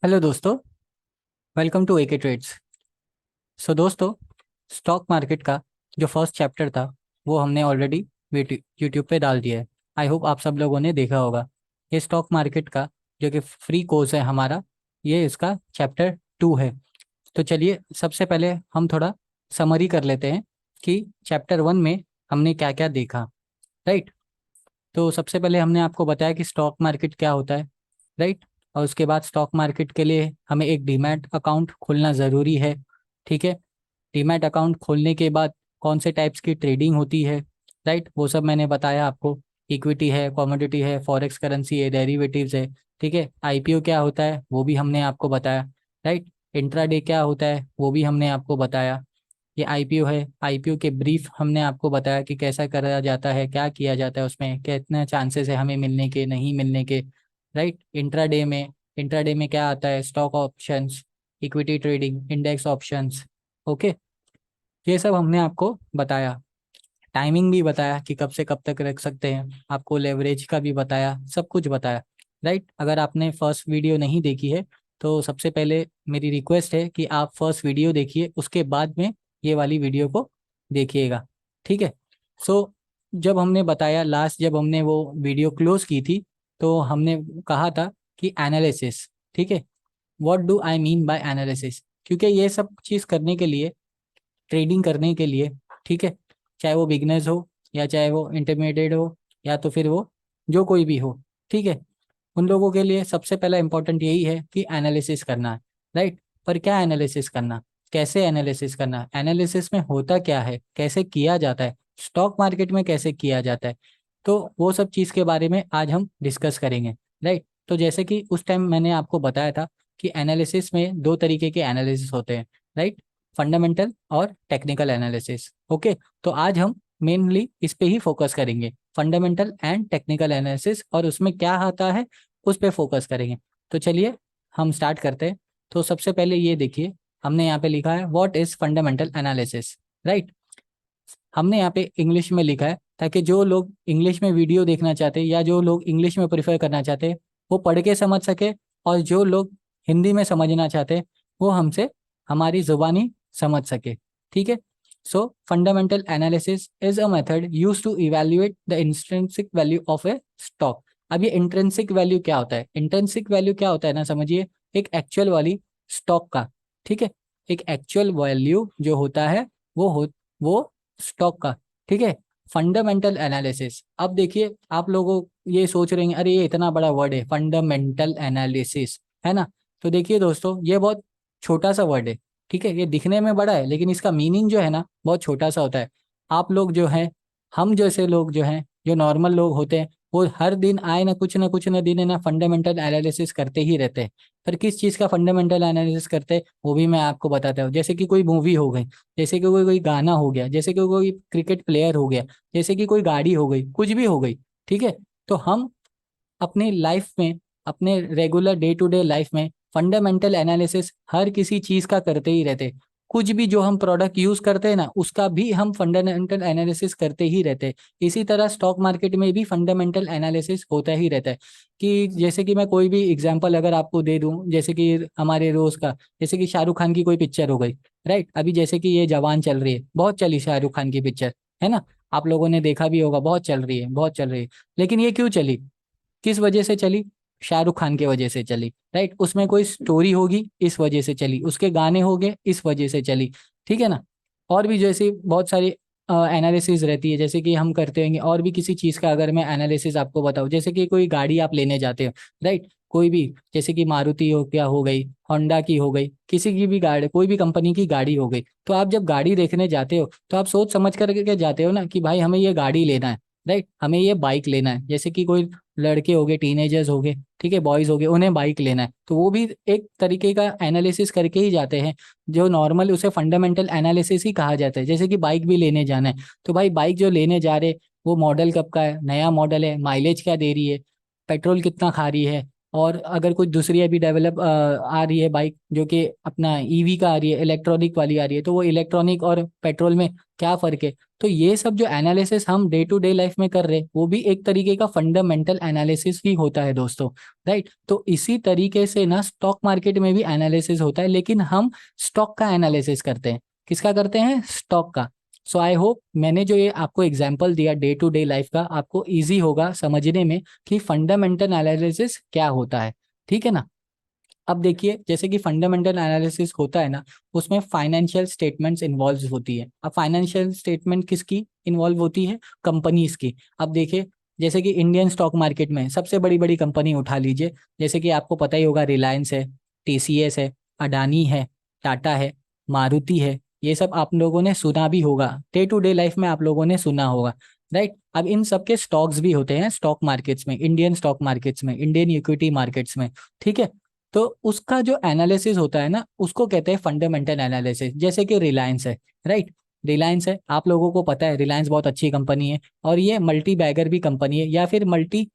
Hello दोस्तों, welcome to AK trades. सो दोस्तों, stock market का जो फर्स्ट चैप्टर था वो हमने ऑलरेडी यूट्यूब पे डाल दिया है। आई होप आप सब लोगों ने देखा होगा। ये स्टॉक मार्केट का जो कि फ्री कोर्स है हमारा, ये इसका चैप्टर 2 है। तो चलिए सबसे पहले हम थोड़ा समरी कर लेते हैं कि चैप्टर 1 में हमने क्या क्या देखा। राइट। तो सबसे पहले हमने आपको बताया कि स्टॉक मार्केट क्या होता है। राइट। और उसके बाद स्टॉक मार्केट के लिए हमें एक डीमैट अकाउंट खोलना ज़रूरी है। ठीक है। डीमैट अकाउंट खोलने के बाद कौन से टाइप्स की ट्रेडिंग होती है, राइट, वो सब मैंने बताया आपको। इक्विटी है, कमोडिटी है, फॉरेक्स करेंसी है, डेरिवेटिव्स है। ठीक है। आईपीओ क्या होता है वो भी हमने आपको बताया। राइट। इंट्राडे क्या होता है वो भी हमने आपको बताया। ये आईपीओ है, आईपीओ के ब्रीफ हमने आपको बताया कि कैसा करा जाता है, क्या किया जाता है, उसमें कितने चांसेस है हमें मिलने के, नहीं मिलने के। राइट। इंट्राडे में क्या आता है, stock options, equity trading, index options. Okay. ये सब हमने आपको बताया। टाइमिंग भी बताया कि कब से कब तक रख सकते हैं, आपको लेवरेज का भी बताया, सब कुछ बताया। राइट। अगर आपने फर्स्ट वीडियो नहीं देखी है तो सबसे पहले मेरी रिक्वेस्ट है कि आप फर्स्ट वीडियो देखिए, उसके बाद में ये वाली वीडियो को देखिएगा। ठीक है। सो जब हमने बताया लास्ट, जब हमने वो वीडियो क्लोज की थी, तो हमने कहा था कि एनालिसिस। ठीक है। What do I mean by analysis, क्योंकि ये सब चीज़ करने के लिए, ट्रेडिंग करने के लिए, ठीक है, चाहे वो बिगनर्स हो या चाहे वो इंटरमीडिएट हो या तो फिर वो जो कोई भी हो, ठीक है, उन लोगों के लिए सबसे पहला इंपॉर्टेंट यही है कि एनालिसिस करना है। राइट। पर क्या एनालिसिस करना, कैसे एनालिसिस करना, एनालिसिस में होता क्या है, कैसे किया जाता है, स्टॉक मार्केट में कैसे किया जाता है, तो वो सब चीज़ के बारे में आज हम डिस्कस करेंगे। राइट। तो जैसे कि उस टाइम मैंने आपको बताया था कि एनालिसिस में दो तरीके के एनालिसिस होते हैं। राइट। फंडामेंटल और टेक्निकल एनालिसिस। ओके। तो आज हम मेनली इस पे ही फोकस करेंगे, फंडामेंटल एंड टेक्निकल एनालिसिस, और उसमें क्या आता है उस पे फोकस करेंगे। तो चलिए हम स्टार्ट करते हैं। तो सबसे पहले ये देखिए, हमने यहाँ पे लिखा है what is fundamental analysis. Right. हमने यहाँ पे इंग्लिश में लिखा है ताकि जो लोग इंग्लिश में वीडियो देखना चाहते हैं या जो लोग इंग्लिश में प्रेफर करना चाहते हैं वो पढ़ के समझ सके, और जो लोग हिंदी में समझना चाहते हैं वो हमसे हमारी जुबानी समझ सके। ठीक है। So fundamental analysis is a method use to evaluate the intrinsic value of a stock. अब ये इंट्रिंसिक वैल्यू क्या होता है, इंट्रिंसिक वैल्यू क्या होता है ना, समझिए, एक एक्चुअल वाली स्टॉक का। ठीक है। एक एक्चुअल वैल्यू जो होता है वो स्टॉक का। ठीक है। फंडामेंटल एनालिसिस, अब देखिए आप लोगों ये सोच रहे हैं अरे ये इतना बड़ा वर्ड है फंडामेंटल एनालिसिस, है ना। तो देखिए दोस्तों, ये बहुत छोटा सा वर्ड है। ठीक है। ये दिखने में बड़ा है लेकिन इसका मीनिंग जो है ना बहुत छोटा सा होता है। आप लोग जो हैं, हम जैसे लोग जो हैं, जो नॉर्मल लोग होते हैं, वो हर दिन आए ना कुछ ना दिन है ना फंडामेंटल एनालिसिस करते ही रहते हैं। पर किस चीज़ का फंडामेंटल एनालिसिस करते हैं वो भी मैं आपको बताता हूँ। जैसे कि कोई मूवी हो गई, जैसे कि कोई कोई गाना हो गया, जैसे कि कोई क्रिकेट प्लेयर हो गया, जैसे कि कोई गाड़ी हो गई, कुछ भी हो गई। ठीक है। तो हम अपनी लाइफ में, अपने regular day to day life में फंडामेंटल एनालिसिस हर किसी चीज का करते ही रहते। कुछ भी जो हम प्रोडक्ट यूज करते हैं ना उसका भी हम फंडामेंटल एनालिसिस करते ही रहते हैं। इसी तरह स्टॉक मार्केट में भी फंडामेंटल एनालिसिस होता ही रहता है। कि जैसे कि मैं कोई भी एग्जांपल अगर आपको दे दूं, जैसे कि हमारे रोज का, जैसे कि शाहरुख खान की कोई पिक्चर हो गई। राइट। अभी जैसे कि ये जवान चल रही है, बहुत चली शाहरुख खान की पिक्चर, है ना। आप लोगों ने देखा भी होगा, बहुत चल रही है, बहुत चल रही है। लेकिन ये क्यों चली, किस वजह से चली, शाहरुख खान की वजह से चली। राइट। उसमें कोई स्टोरी होगी इस वजह से चली, उसके गाने हो गए इस वजह से चली। ठीक है ना। और भी जैसे बहुत सारी एनालिसिस रहती है, जैसे कि हम करते होंगे। और भी किसी चीज़ का अगर मैं एनालिसिस आपको बताऊं, जैसे कि कोई गाड़ी आप लेने जाते हो, राइट, कोई भी, जैसे कि मारुति हो क्या हो गई, होंडा की हो गई, किसी की भी गाड़ी, कोई भी कंपनी की गाड़ी हो गई, तो आप जब गाड़ी देखने जाते हो तो आप सोच समझ करके जाते हो ना कि भाई हमें ये गाड़ी लेना है, राइट, हमें ये बाइक लेना है। जैसे कि कोई लड़के हो गए, टीनेजर्स हो गए, ठीक है, बॉयज हो गए, उन्हें बाइक लेना है, तो वो भी एक तरीके का एनालिसिस करके ही जाते हैं। जो नॉर्मल उसे फंडामेंटल एनालिसिस ही कहा जाता है। जैसे कि बाइक भी लेने जाना है, तो भाई बाइक जो लेने जा रहे वो मॉडल कब का है, नया मॉडल है, माइलेज क्या दे रही है, पेट्रोल कितना खा रही है, और अगर कुछ दूसरी अभी डेवलप आ रही है बाइक जो कि अपना ईवी का आ रही है, इलेक्ट्रॉनिक वाली आ रही है, तो वो इलेक्ट्रॉनिक और पेट्रोल में क्या फ़र्क है। तो ये सब जो एनालिसिस हम डे टू डे लाइफ में कर रहे हैं वो भी एक तरीके का फंडामेंटल एनालिसिस ही होता है दोस्तों। राइट, तो इसी तरीके से ना स्टॉक मार्केट में भी एनालिसिस होता है, लेकिन हम स्टॉक का एनालिसिस करते हैं। किसका करते हैं? स्टॉक का। सो आई होप मैंने जो ये आपको एग्जांपल दिया डे टू डे लाइफ का, आपको इजी होगा समझने में कि फंडामेंटल एनालिसिस क्या होता है। ठीक है ना। अब देखिए, जैसे कि फंडामेंटल एनालिसिस होता है ना, उसमें फाइनेंशियल स्टेटमेंट्स इन्वॉल्व होती है। अब फाइनेंशियल स्टेटमेंट किसकी इन्वॉल्व होती है? कंपनीज की। अब देखिए, जैसे कि इंडियन स्टॉक मार्केट में सबसे बड़ी बड़ी कंपनी उठा लीजिए, जैसे कि आपको पता ही होगा, रिलायंस है, टीसीएस है, अडानी है, टाटा है, मारुति है। ये सब आप लोगों ने सुना भी होगा, डे टू डे लाइफ में आप लोगों ने सुना होगा। राइट, अब इन सब के स्टॉक्स भी होते हैं स्टॉक मार्केट्स में, इंडियन स्टॉक मार्केट्स में, इंडियन इक्विटी मार्केट्स में। ठीक है, तो उसका जो एनालिसिस होता है ना, उसको कहते हैं फंडामेंटल एनालिसिस। जैसे कि रिलायंस है। राइट, रिलायंस है, आप लोगों को पता है रिलायंस बहुत अच्छी कंपनी है, और ये मल्टी बैगर भी कंपनी है, या फिर मल्टी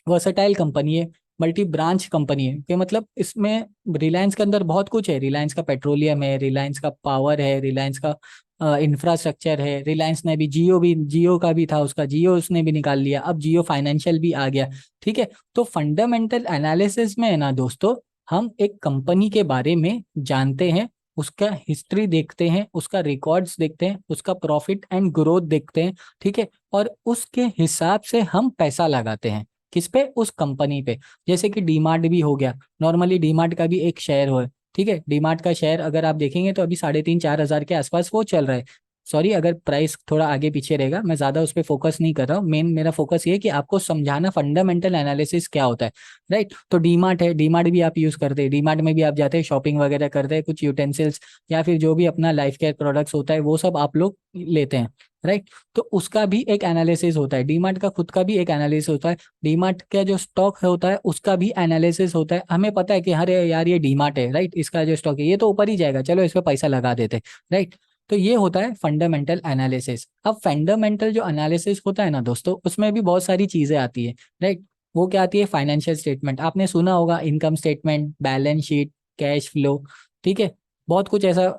वर्सटाइल कंपनी है, मल्टी ब्रांच कंपनी है। कि मतलब इसमें रिलायंस के अंदर बहुत कुछ है। रिलायंस का पेट्रोलियम है, रिलायंस का पावर है, रिलायंस का इंफ्रास्ट्रक्चर है। रिलायंस ने भी जियो का भी था, उसका जियो उसने भी निकाल लिया, अब जियो फाइनेंशियल भी आ गया। ठीक है, तो फंडामेंटल एनालिसिस में है ना दोस्तों, हम एक कंपनी के बारे में जानते हैं, उसका हिस्ट्री देखते हैं, उसका रिकॉर्ड्स देखते हैं, उसका प्रॉफिट एंड ग्रोथ देखते हैं। ठीक है, और उसके हिसाब से हम पैसा लगाते हैं। किस पे? उस कंपनी पे। जैसे कि डीमार्ट भी हो गया, नॉर्मली डीमार्ट का भी एक शेयर हो। ठीक है, डीमार्ट का शेयर अगर आप देखेंगे तो अभी 3,500-4,000 के आसपास वो चल रहा है। सॉरी अगर प्राइस थोड़ा आगे पीछे रहेगा, मैं ज्यादा उस पर फोकस नहीं कर रहा हूँ। मेन मेरा फोकस ये है कि आपको समझाना फंडामेंटल एनालिसिस क्या होता है। राइट, तो डीमार्ट है, डीमार्ट भी आप यूज करते हैं, डीमार्ट में भी आप जाते हैं, शॉपिंग वगैरह करते हैं, कुछ यूटेंसिल्स या फिर जो भी अपना लाइफ केयर प्रोडक्ट्स होता है वो सब आप लोग लेते हैं। राइट, तो उसका भी एक एनालिसिस होता है, डीमार्ट का खुद का भी एक एनालिसिस होता है, डीमार्ट का जो स्टॉक होता है उसका भी एनालिसिस होता है। हमें पता है कि अरे यार ये डीमार्ट है, राइट, इसका जो स्टॉक है ये तो ऊपर ही जाएगा, चलो इस पे पैसा लगा देते हैं। राइट, तो ये होता है फंडामेंटल एनालिसिस। अब फंडामेंटल जो एनालिसिस होता है ना दोस्तों, उसमें भी बहुत सारी चीजें आती है। राइट, वो क्या आती है? फाइनेंशियल स्टेटमेंट, आपने सुना होगा, income statement, balance sheet, cash flow. ठीक है, बहुत कुछ ऐसा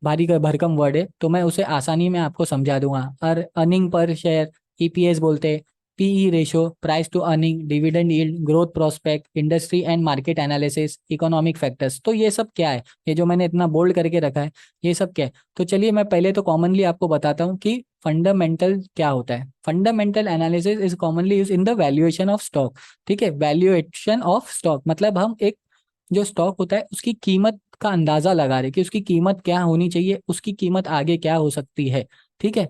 भारी का भरकम वर्ड है, तो मैं उसे आसानी में आपको समझा दूंगा। और अर्निंग पर शेयर, ईपीएस बोलते हैं, PE ratio, price to earning, dividend yield, growth prospect, industry and market analysis, economic factors. तो ये सब क्या है? ये जो मैंने इतना बोल्ड करके रखा है, ये सब क्या है? तो चलिए मैं पहले तो कॉमनली आपको बताता हूँ कि फंडामेंटल क्या होता है। Fundamental analysis is commonly use in the valuation of stock. ठीक है, वैल्यूएशन ऑफ स्टॉक मतलब हम एक जो स्टॉक होता है उसकी कीमत का अंदाजा लगा रहे कि उसकी कीमत क्या होनी चाहिए, उसकी कीमत आगे क्या हो सकती है। ठीक है,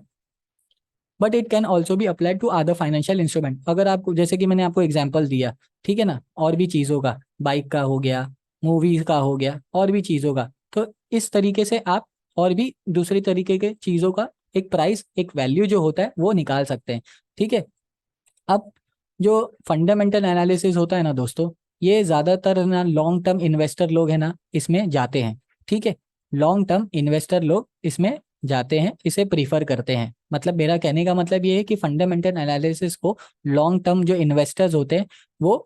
but it can also be applied to other financial instrument. अगर आपको, जैसे कि मैंने आपको एग्जांपल दिया, ठीक है ना, और भी चीज़ों का, बाइक का हो गया, मूवीज का हो गया, और भी चीज़ों का। तो इस तरीके से आप और भी दूसरी तरीके के चीज़ों का एक प्राइस, एक वैल्यू जो होता है वो निकाल सकते हैं। ठीक है, अब जो फंडामेंटल एनालिसिस होता है ना दोस्तों, ये ज्यादातर ना लॉन्ग टर्म इन्वेस्टर लोग हैं ना इसमें जाते हैं। ठीक है, लॉन्ग टर्म इन्वेस्टर लोग इसमें जाते हैं, इसे प्रीफर करते हैं। मतलब मेरा कहने का मतलब ये है कि फंडामेंटल एनालिसिस को लॉन्ग टर्म जो इन्वेस्टर्स होते हैं वो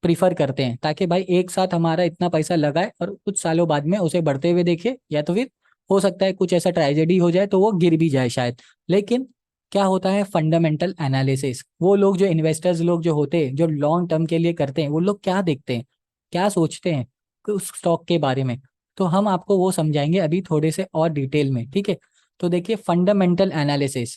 प्रीफर करते हैं, ताकि भाई एक साथ हमारा इतना पैसा लगाए और कुछ सालों बाद में उसे बढ़ते हुए देखे, या तो फिर हो सकता है कुछ ऐसा ट्रेजेडी हो जाए तो वो गिर भी जाए शायद। लेकिन क्या होता है फंडामेंटल एनालिसिस, वो लोग जो इन्वेस्टर्स लोग जो होते हैं, जो लॉन्ग टर्म के लिए करते हैं, वो लोग क्या देखते हैं, क्या सोचते हैं कि उस स्टॉक के बारे में। तो हम आपको वो समझाएंगे अभी थोड़े से और डिटेल में। ठीक है, तो देखिए fundamental analysis.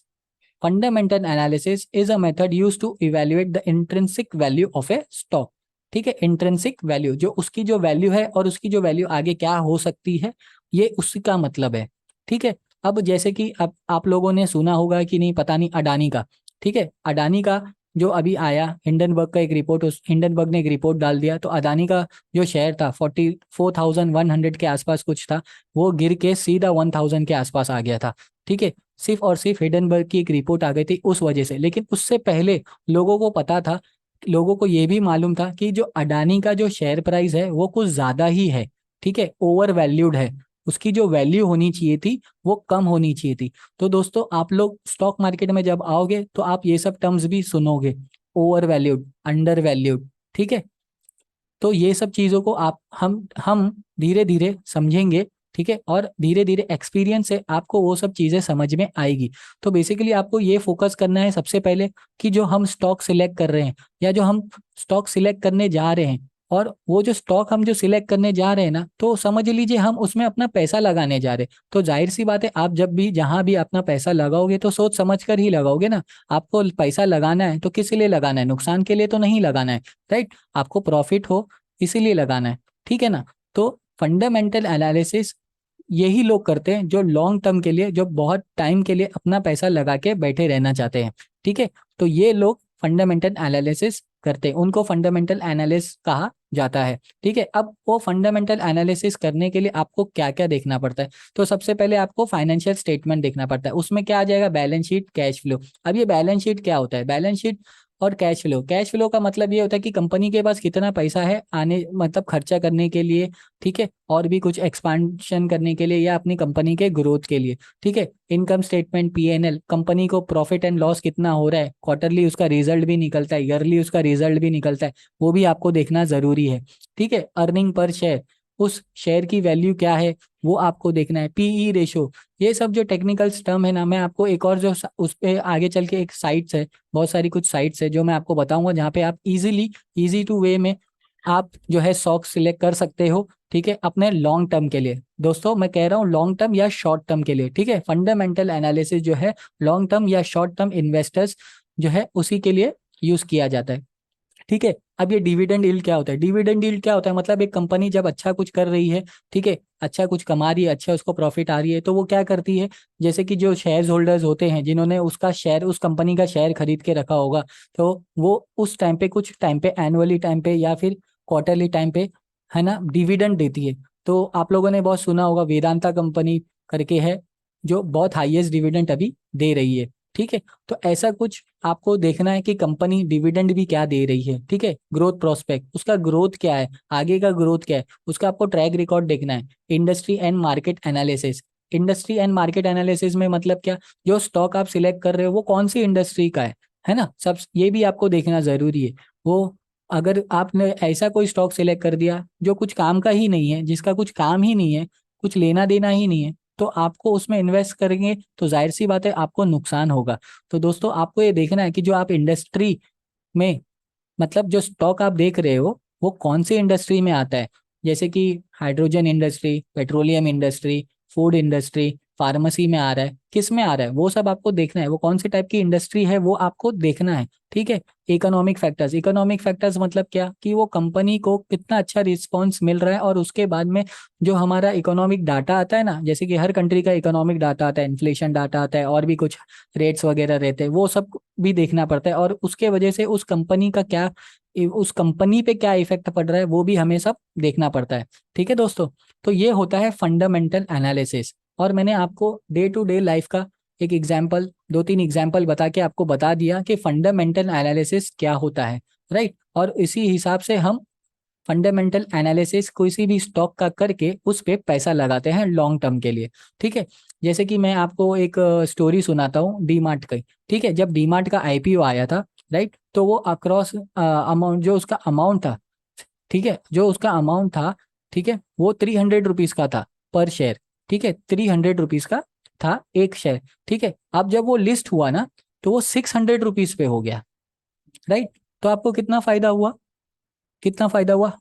Fundamental analysis is a method use to evaluate the intrinsic value of a stock. ठीक है, इंट्रिंसिक वैल्यू, जो उसकी जो वैल्यू है और उसकी जो वैल्यू आगे क्या हो सकती है, ये उसका मतलब है। ठीक है, अब जैसे कि अब आप लोगों ने सुना होगा कि नहीं पता नहीं, अडानी का। ठीक है, अडानी का जो अभी आया, हिंडनबर्ग का एक रिपोर्ट, उस हिंडनबर्ग ने एक रिपोर्ट डाल दिया, तो अडानी का जो शेयर था 44,100 के आसपास कुछ था, वो गिर के सीधा 1,000 के आसपास आ गया था। ठीक है, सिर्फ और सिर्फ हिडनबर्ग की एक रिपोर्ट आ गई थी उस वजह से। लेकिन उससे पहले लोगों को पता था, लोगों को ये भी मालूम था कि जो अडानी का जो शेयर प्राइस है वो कुछ ज्यादा ही है। ठीक है, ओवर वैल्यूड है, उसकी जो वैल्यू होनी चाहिए थी वो कम होनी चाहिए थी। तो दोस्तों आप लोग स्टॉक मार्केट में जब आओगे तो आप ये सब टर्म्स भी सुनोगे, ओवर वैल्यूड, अंडर वैल्यूड। ठीक है, तो ये सब चीज़ों को आप हम धीरे धीरे समझेंगे, ठीक है, और धीरे धीरे एक्सपीरियंस से आपको वो सब चीज़ें समझ में आएगी। तो बेसिकली आपको ये फोकस करना है सबसे पहले कि जो हम स्टॉक सिलेक्ट कर रहे हैं या जो हम स्टॉक सिलेक्ट करने जा रहे हैं, और वो जो स्टॉक हम जो सिलेक्ट करने जा रहे हैं ना, तो समझ लीजिए हम उसमें अपना पैसा लगाने जा रहे हैं। तो जाहिर सी बात है, आप जब भी जहां भी अपना पैसा लगाओगे तो सोच समझ कर ही लगाओगे ना। आपको पैसा लगाना है तो किस लिए लगाना है? नुकसान के लिए तो नहीं लगाना है, राइट? आपको प्रॉफिट हो इसीलिए लगाना है, ठीक है ना। तो फंडामेंटल एनालिसिस यही लोग करते हैं जो लॉन्ग टर्म के लिए, जो बहुत टाइम के लिए अपना पैसा लगा के बैठे रहना चाहते हैं, ठीक है। तो ये लोग फंडामेंटल एनालिसिस करते हैं, उनको फंडामेंटल एनालिसिस कहा जाता है, ठीक है। अब वो फंडामेंटल एनालिसिस करने के लिए आपको क्या क्या देखना पड़ता है? तो सबसे पहले आपको फाइनेंशियल स्टेटमेंट देखना पड़ता है। उसमें क्या आ जाएगा? Balance sheet, cash flow. अब ये बैलेंस शीट क्या होता है? बैलेंस शीट और कैश फ्लो, कैश फ्लो का मतलब ये होता है कि कंपनी के पास कितना पैसा है आने, मतलब खर्चा करने के लिए, ठीक है, और भी कुछ एक्सपांशन करने के लिए या अपनी कंपनी के ग्रोथ के लिए, ठीक है। इनकम स्टेटमेंट, पीएनएल, कंपनी को प्रॉफिट एंड लॉस कितना हो रहा है, क्वार्टरली उसका रिजल्ट भी निकलता है, ईयरली उसका रिजल्ट भी निकलता है, वो भी आपको देखना जरूरी है, ठीक है। अर्निंग पर शेयर, उस शेयर की वैल्यू क्या है वो आपको देखना है। पीई रेशो, ये सब जो टेक्निकल टर्म है ना, मैं आपको एक और जो उस पे आगे चल के एक साइट्स है, बहुत सारी कुछ साइट्स है जो मैं आपको बताऊंगा, जहाँ पे आप इजीली, इजी टू वे में आप जो है स्टॉक सिलेक्ट कर सकते हो, ठीक है, अपने लॉन्ग टर्म के लिए। दोस्तों मैं कह रहा हूँ लॉन्ग टर्म या शॉर्ट टर्म के लिए, ठीक है। फंडामेंटल एनालिसिस जो है लॉन्ग टर्म या शॉर्ट टर्म इन्वेस्टर्स जो है उसी के लिए यूज किया जाता है, ठीक है। अब ये डिविडेंड यील्ड क्या होता है? डिविडेंड यील्ड क्या होता है? मतलब एक कंपनी जब अच्छा कुछ कर रही है, ठीक है, अच्छा कुछ कमा रही है, अच्छा उसको प्रॉफिट आ रही है, तो वो क्या करती है, जैसे कि जो शेयर होल्डर्स होते हैं जिन्होंने उसका शेयर, उस कंपनी का शेयर खरीद के रखा होगा, तो वो उस टाइम पे, कुछ टाइम पे, एनुअली टाइम पे या फिर क्वार्टरली टाइम पे, है ना, डिविडेंड देती है। तो आप लोगों ने बहुत सुना होगा, वेदांता कंपनी करके है जो बहुत हाईएस्ट डिविडेंड अभी दे रही है, ठीक है। तो ऐसा कुछ आपको देखना है कि कंपनी डिविडेंड भी क्या दे रही है, ठीक है। ग्रोथ प्रोस्पेक्ट, उसका ग्रोथ क्या है, आगे का ग्रोथ क्या है, उसका आपको ट्रैक रिकॉर्ड देखना है। Industry and market analysis, industry and market analysis में मतलब क्या, जो स्टॉक आप सिलेक्ट कर रहे हो वो कौन सी इंडस्ट्री का है ना, सब ये भी आपको देखना जरूरी है। वो, अगर आपने ऐसा कोई स्टॉक सिलेक्ट कर दिया जो कुछ काम का ही नहीं है, जिसका कुछ काम ही नहीं है, कुछ लेना देना ही नहीं है, तो आपको उसमें इन्वेस्ट करेंगे तो जाहिर सी बात है आपको नुकसान होगा। तो दोस्तों आपको ये देखना है कि जो आप इंडस्ट्री में, मतलब जो स्टॉक आप देख रहे हो वो कौन सी इंडस्ट्री में आता है। जैसे कि hydrogen industry, petroleum industry, food industry, pharmacy में आ रहा है, किस में आ रहा है, वो सब आपको देखना है। वो कौन सी टाइप की इंडस्ट्री है वो आपको देखना है, ठीक है। इकोनॉमिक फैक्टर्स, इकोनॉमिक फैक्टर्स मतलब क्या, कि वो कंपनी को कितना अच्छा रिस्पॉन्स मिल रहा है, और उसके बाद में जो हमारा इकोनॉमिक डाटा आता है ना, जैसे कि हर कंट्री का इकोनॉमिक डाटा आता है, इन्फ्लेशन डाटा आता है, और भी कुछ रेट्स वगैरह रहते हैं, वो सब भी देखना पड़ता है। और उसके वजह से उस कंपनी का क्या, उस कंपनी पे क्या इफेक्ट पड़ रहा है वो भी हमें सब देखना पड़ता है, ठीक है दोस्तों। तो ये होता है फंडामेंटल एनालिसिस। और मैंने आपको डे टू डे लाइफ का एक एग्जाम्पल, दो तीन एग्जाम्पल बता के आपको बता दिया कि फंडामेंटल एनालिसिस क्या होता है, राइट। और इसी हिसाब से हम फंडामेंटल एनालिसिस किसी भी स्टॉक का करके उस पे पैसा लगाते हैं लॉन्ग टर्म के लिए, ठीक है। जैसे कि मैं आपको एक स्टोरी सुनाता हूँ डीमार्ट की, ठीक है। जब डीमार्ट का आईपीओ आया था, राइट, तो वो अक्रॉस अमाउंट, जो उसका अमाउंट था, ठीक है, जो उसका अमाउंट था, ठीक है, वो 300 रुपीज का था पर शेयर, ठीक है, 300 रुपीज का था एक शेयर, ठीक है। अब जब वो लिस्ट हुआ ना, तो वो 600 रुपीज पे हो गया, राइट। तो आपको कितना फायदा हुआ? कितना फायदा हुआ?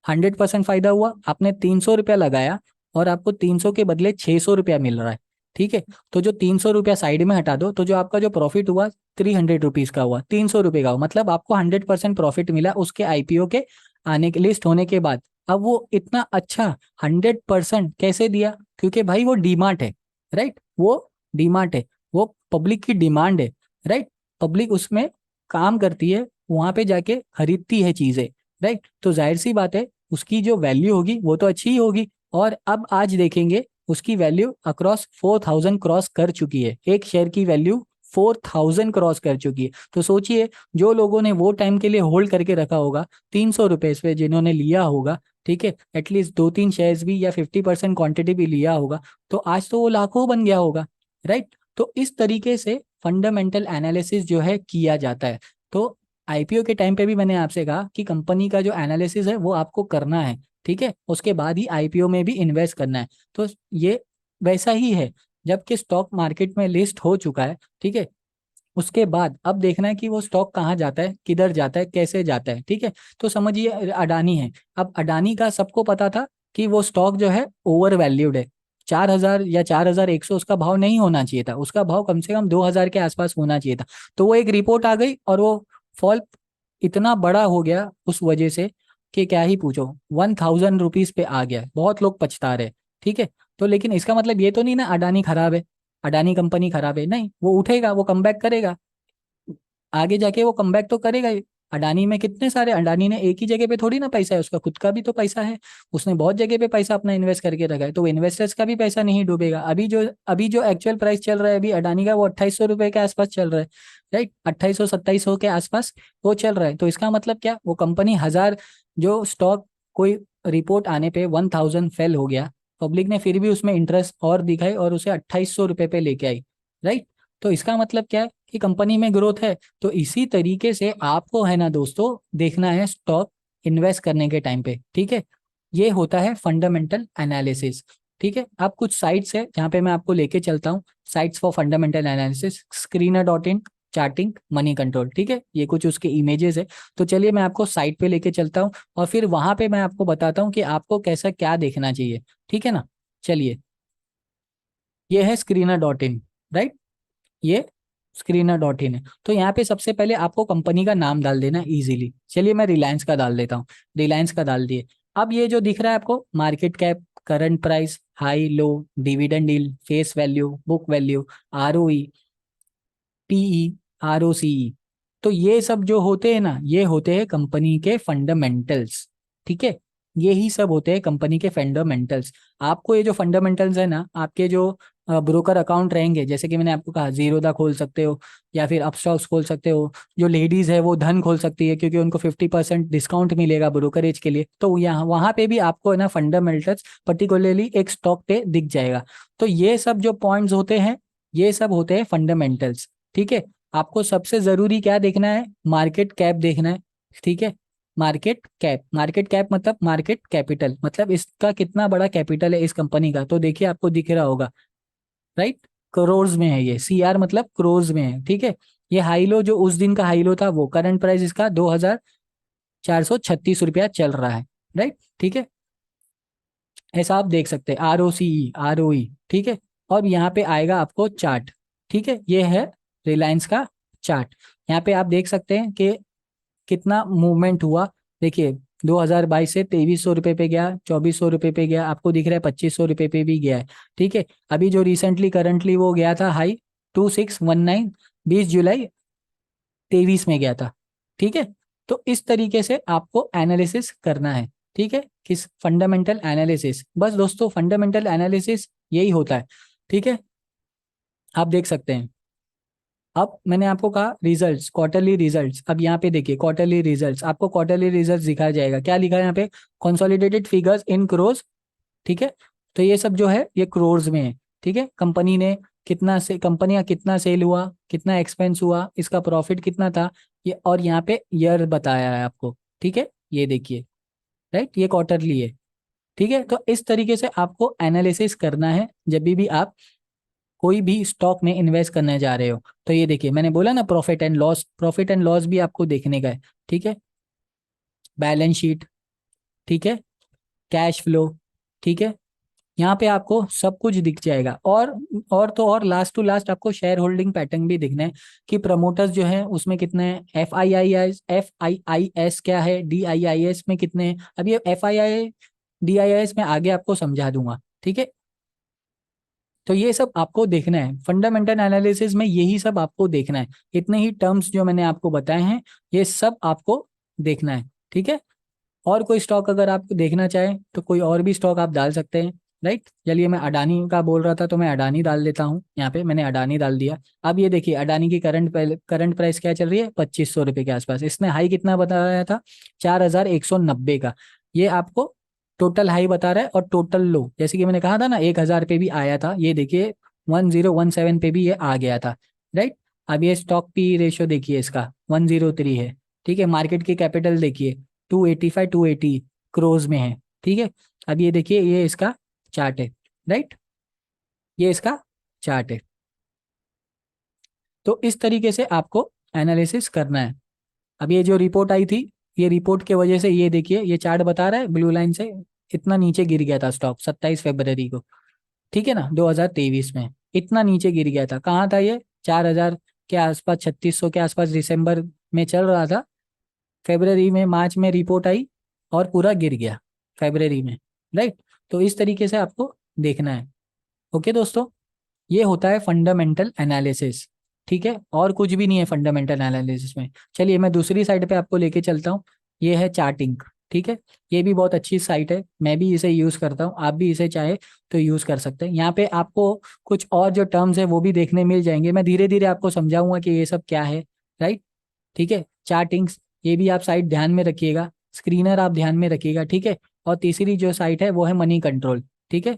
100% फायदा हुआ। आपने 300 रुपया लगाया और आपको 300 के बदले 600 रुपया मिल रहा है, ठीक है। तो जो 300 रुपया साइड में हटा दो, तो जो आपका जो प्रॉफिट हुआ 300 रुपीज का हुआ, 300 रुपये का हुआ, मतलब आपको 100% प्रॉफिट मिला उसके आईपीओ के आने के लिस्ट होने के बाद। अब वो इतना अच्छा 100% कैसे दिया? क्योंकि भाई वो डीमार्ट है, राइट, वो डीमार्ट है, वो पब्लिक की डिमांड है, राइट। पब्लिक उसमें काम करती है, वहां पे जाके खरीदती है चीजें, राइट। तो जाहिर सी बात है उसकी जो वैल्यू होगी वो तो अच्छी ही होगी। और अब आज देखेंगे उसकी वैल्यू अक्रॉस 4000 क्रॉस कर चुकी है, एक शेयर की वैल्यू 4000 क्रॉस कर चुकी है। तो सोचिए, जो लोगों ने वो टाइम के लिए होल्ड करके रखा होगा 300 रुपए पे, जिन्होंने लिया होगा, ठीक है, एटलीस्ट दो तीन शेयर्स भी या 50% क्वांटिटी भी लिया होगा, तो आज तो वो लाखों बन गया होगा, राइट। तो इस तरीके से फंडामेंटल एनालिसिस जो है किया जाता है। तो आईपीओ के टाइम पे भी मैंने आपसे कहा कि कंपनी का जो एनालिसिस है वो आपको करना है, ठीक है, उसके बाद ही आईपीओ में भी इन्वेस्ट करना है। तो ये वैसा ही है, जबकि स्टॉक मार्केट में लिस्ट हो चुका है, ठीक है, उसके बाद अब देखना है कि वो स्टॉक कहाँ जाता है, किधर जाता है, कैसे जाता है, ठीक है। तो समझिए अडानी है, अब अडानी का सबको पता था कि वो स्टॉक जो है ओवर वैल्यूड है, 4,000 या 4,100 उसका भाव नहीं होना चाहिए था, उसका भाव कम से कम 2,000 के आसपास होना चाहिए था। तो वो एक रिपोर्ट आ गई और वो फॉल इतना बड़ा हो गया उस वजह से कि क्या ही पूछो, 1,000 रुपीज पे आ गया, बहुत लोग पछता रहे, ठीक है। तो लेकिन इसका मतलब ये तो नहीं ना अडानी खराब है, अडानी कंपनी खराब है, नहीं, वो उठेगा, वो कमबैक करेगा, आगे जाके वो कमबैक तो करेगा ही। अडानी में कितने सारे, अडानी ने एक ही जगह पे थोड़ी ना पैसा है, उसका खुद का भी तो पैसा है, उसने बहुत जगह पे पैसा अपना इन्वेस्ट करके रखा है, तो इन्वेस्टर्स का भी पैसा नहीं डूबेगा। अभी जो एक्चुअल प्राइस चल रहा है अभी अडानी का, वो 2,800 रुपए के आसपास चल रहा है, राइट, 2,800 2700 के आसपास वो चल रहा है। तो इसका मतलब क्या, वो कंपनी 1,000, जो स्टॉक कोई रिपोर्ट आने पे 1,000 फेल हो गया, पब्लिक ने फिर भी उसमें इंटरेस्ट और दिखाई और उसे 2,800 रुपए पे लेके आई, राइट। तो इसका मतलब क्या है कि कंपनी में ग्रोथ है। तो इसी तरीके से आपको है ना दोस्तों देखना है स्टॉक इन्वेस्ट करने के टाइम पे, ठीक है। ये होता है फंडामेंटल एनालिसिस, ठीक है। अब कुछ साइट्स है जहाँ पे मैं आपको लेके चलता हूँ, sites for fundamental analysis, screener.in, charting, money control, ठीक है, ये कुछ उसके इमेजेस है। तो चलिए मैं आपको साइट पे लेके चलता हूँ और फिर वहां पे मैं आपको बताता हूँ कि आपको कैसा क्या देखना चाहिए, ठीक है ना। चलिए, ये है screener.in, राइट, ये screener.in है। तो यहाँ पे सबसे पहले आपको कंपनी का नाम डाल देना इजीली। चलिए मैं रिलायंस का डाल देता हूँ, रिलायंस का डाल दिए। अब ये जो दिख रहा है आपको, market cap, current price, high low, dividend yield, face value, book value, ROE, PE, ROCE, तो ये सब जो होते हैं ना, ये होते हैं कंपनी के फंडामेंटल्स, ठीक है। यही सब होते हैं कंपनी के फंडामेंटल्स। आपको ये जो फंडामेंटल्स है ना, आपके जो ब्रोकर अकाउंट रहेंगे, जैसे कि मैंने आपको कहा जीरोधा खोल सकते हो या फिर अपस्टॉक्स खोल सकते हो, जो लेडीज है वो धन खोल सकती है क्योंकि उनको 50% डिस्काउंट मिलेगा ब्रोकरेज के लिए, तो यहाँ वहां पे भी आपको है ना फंडामेंटल्स पर्टिकुलरली एक स्टॉक पे दिख जाएगा। तो ये सब जो पॉइंट्स होते हैं, ये सब होते हैं फंडामेंटल्स, ठीक है। आपको सबसे जरूरी क्या देखना है, मार्केट कैप देखना है, ठीक है। मार्केट कैप, मार्केट कैप मतलब मार्केट कैपिटल, मतलब इसका कितना बड़ा कैपिटल है इस कंपनी का, तो देखिए आपको दिख रहा होगा, राइट, करोर्स में है ये, सीआर मतलब क्रोर्स में है, ठीक है। ये हाई लो जो उस दिन का हाई लो था, वो करंट प्राइस इसका 2,436 रुपया चल रहा है, राइट, ठीक है। ऐसा आप देख सकते हैं, आरओई, ठीक है। और यहाँ पे आएगा आपको चार्ट, ठीक है, ये है रिलायंस का चार्ट। यहाँ पे आप देख सकते हैं कि कितना मूवमेंट हुआ। देखिए 2022 से 2,300 रुपये पे गया, 2,400 रुपये पे गया, आपको दिख रहा है 2,500 रुपये पे भी गया है, ठीक है। अभी जो रिसेंटली करंटली वो गया था हाई 2,619, 20 जुलाई 23 में गया था, ठीक है। तो इस तरीके से आपको एनालिसिस करना है, ठीक है, किस फंडामेंटल एनालिसिस, बस दोस्तों फंडामेंटल एनालिसिस यही होता है, ठीक है। आप देख सकते हैं, अब मैंने आपको कहा रिजल्ट्स, क्वार्टरली रिजल्ट्स, अब यहाँ पे देखिए क्वार्टरली रिजल्ट्स, आपको क्वार्टरली रिजल्ट्स दिखाया जाएगा, क्या लिखा है यहाँ पे, कंसोलिडेटेड फिगर्स इन क्रोर्स, ठीक है। तो ये सब जो है ये क्रोर्स में है, ठीक है। कंपनी ने कितना से, कंपनी का कितना सेल हुआ, कितना एक्सपेंस हुआ, इसका प्रॉफिट कितना था, ये और यहाँ पे ईयर बताया है आपको, ठीक है, ये देखिए, राइट, ये क्वार्टरली है, ठीक है। तो इस तरीके से आपको एनालिसिस करना है जब भी आप कोई भी स्टॉक में इन्वेस्ट करने जा रहे हो। तो ये देखिए मैंने बोला ना profit and loss, profit and loss भी आपको देखने का है, ठीक है, बैलेंस शीट, ठीक है, कैश फ्लो, ठीक है, यहाँ पे आपको सब कुछ दिख जाएगा। और तो और लास्ट टू लास्ट आपको शेयर होल्डिंग पैटर्न भी दिखना है कि प्रमोटर्स जो है उसमें कितने हैं, एफ आई आई एस क्या है, DIIS में कितने हैं। अब ये DIIS में आगे आपको समझा दूंगा, ठीक है। तो ये सब आपको देखना है, फंडामेंटल एनालिसिस में यही सब आपको देखना है, इतने ही टर्म्स जो मैंने आपको बताए हैं ये सब आपको देखना है, ठीक है। और कोई स्टॉक अगर आप देखना चाहें तो कोई और भी स्टॉक आप डाल सकते हैं, राइट। चलिए मैं अडानी का बोल रहा था तो मैं अडानी डाल देता हूँ, यहाँ पे मैंने अडानी डाल दिया। अब ये देखिए अडानी की करंट प्राइस क्या चल रही है, 2,500 रुपये के आसपास, इसने हाई कितना बताया था, 4,190 का, ये आपको टोटल हाई बता रहा है। और टोटल लो, जैसे कि मैंने कहा था ना 1,000 पे भी आया था, ये देखिए 1017 पे भी ये आ गया था, राइट। अब ये स्टॉक पी रेशियो देखिए इसका 103 है, ठीक है। मार्केट की कैपिटल देखिए 285 280 क्रोज में है, ठीक है। अब ये देखिए, ये इसका चार्ट है, राइट, ये इसका चार्ट है। तो इस तरीके से आपको एनालिसिस करना है। अब ये जो रिपोर्ट आई थी, ये रिपोर्ट के वजह से ये देखिए, ये चार्ट बता रहा है ब्लू लाइन से इतना नीचे गिर गया था स्टॉक 27 फरवरी को, ठीक है ना, 2023 में इतना नीचे गिर गया था। कहाँ था ये? 4,000 के आसपास, 3600 के आसपास दिसंबर में चल रहा था। फरवरी में, मार्च में रिपोर्ट आई और पूरा गिर गया फरवरी में, राइट। तो इस तरीके से आपको देखना है। ओके दोस्तों, ये होता है फंडामेंटल एनालिसिस, ठीक है। और कुछ भी नहीं है फंडामेंटल एनालिसिस में। चलिए मैं दूसरी साइड पे आपको लेके चलता हूँ। ये है चार्टिंग, ठीक है। ये भी बहुत अच्छी साइट है, मैं भी इसे यूज करता हूँ, आप भी इसे चाहे तो यूज कर सकते हैं। यहाँ पे आपको कुछ और जो टर्म्स है वो भी देखने मिल जाएंगे, मैं धीरे धीरे आपको समझाऊंगा कि ये सब क्या है, राइट, ठीक है। चार्टिंग्स, ये भी आप साइट ध्यान में रखिएगा। स्क्रीनर आप ध्यान में रखिएगा, ठीक है। और तीसरी जो साइट है वो है मनी कंट्रोल, ठीक है।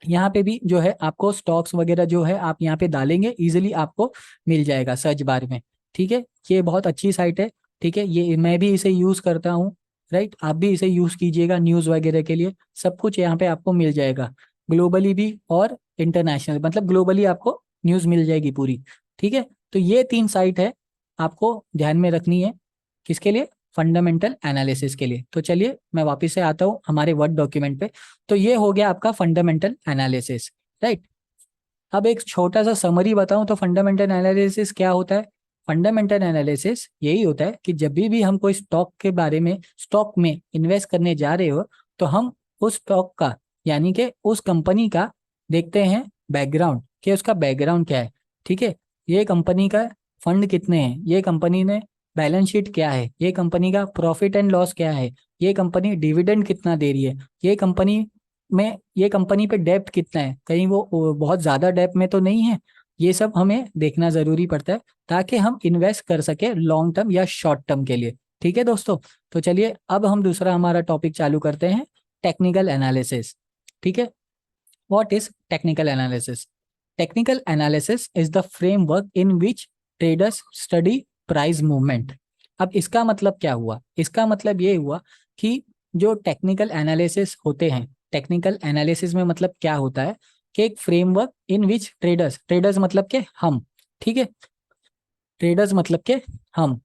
यहाँ पे भी जो है आपको स्टॉक्स वगैरह जो है आप यहाँ पे डालेंगे, इजीली आपको मिल जाएगा सर्च बार में, ठीक है। ये बहुत अच्छी साइट है, ठीक है। ये मैं भी इसे यूज करता हूँ, राइट। आप भी इसे यूज कीजिएगा न्यूज वगैरह के लिए, सब कुछ यहाँ पे आपको मिल जाएगा, ग्लोबली भी और इंटरनेशनल, मतलब ग्लोबली आपको न्यूज मिल जाएगी पूरी, ठीक है। तो ये 3 साइट है आपको ध्यान में रखनी है, किसके लिए? फंडामेंटल एनालिसिस के लिए। तो चलिए मैं वापस से आता हूँ हमारे वर्ड डॉक्यूमेंट पे। तो ये हो गया आपका फंडामेंटल एनालिसिस, राइट। अब एक छोटा सा समरी बताऊं तो फंडामेंटल एनालिसिस क्या होता है। फंडामेंटल एनालिसिस यही होता है कि जब भी हम कोई स्टॉक के बारे में, स्टॉक में इन्वेस्ट करने जा रहे हो, तो हम उस स्टॉक का, यानी कि उस कंपनी का देखते हैं बैकग्राउंड, कि उसका बैकग्राउंड क्या है, ठीक है। ये कंपनी का फंड कितने हैं, ये कंपनी ने बैलेंस शीट क्या है, ये कंपनी का प्रॉफिट एंड लॉस क्या है, ये कंपनी डिविडेंड कितना दे रही है, ये कंपनी में, ये कंपनी पे डेब्ट कितना है, कहीं वो बहुत ज्यादा डेब्ट में तो नहीं है। ये सब हमें देखना जरूरी पड़ता है ताकि हम इन्वेस्ट कर सके लॉन्ग टर्म या शॉर्ट टर्म के लिए, ठीक है दोस्तों। तो चलिए अब हम दूसरा हमारा टॉपिक चालू करते हैं, टेक्निकल एनालिसिस, ठीक है। What is technical analysis? Technical analysis is the framework in which traders study price movement. अब इसका मतलब क्या हुआ? इसका मतलब ये हुआ कि जो टेक्निकल एनालिसिस होते हैं, टेक्निकल एनालिसिस में मतलब क्या होता है कि एक framework in which traders, traders मतलब के हम, ठीक है, ट्रेडर्स मतलब के हम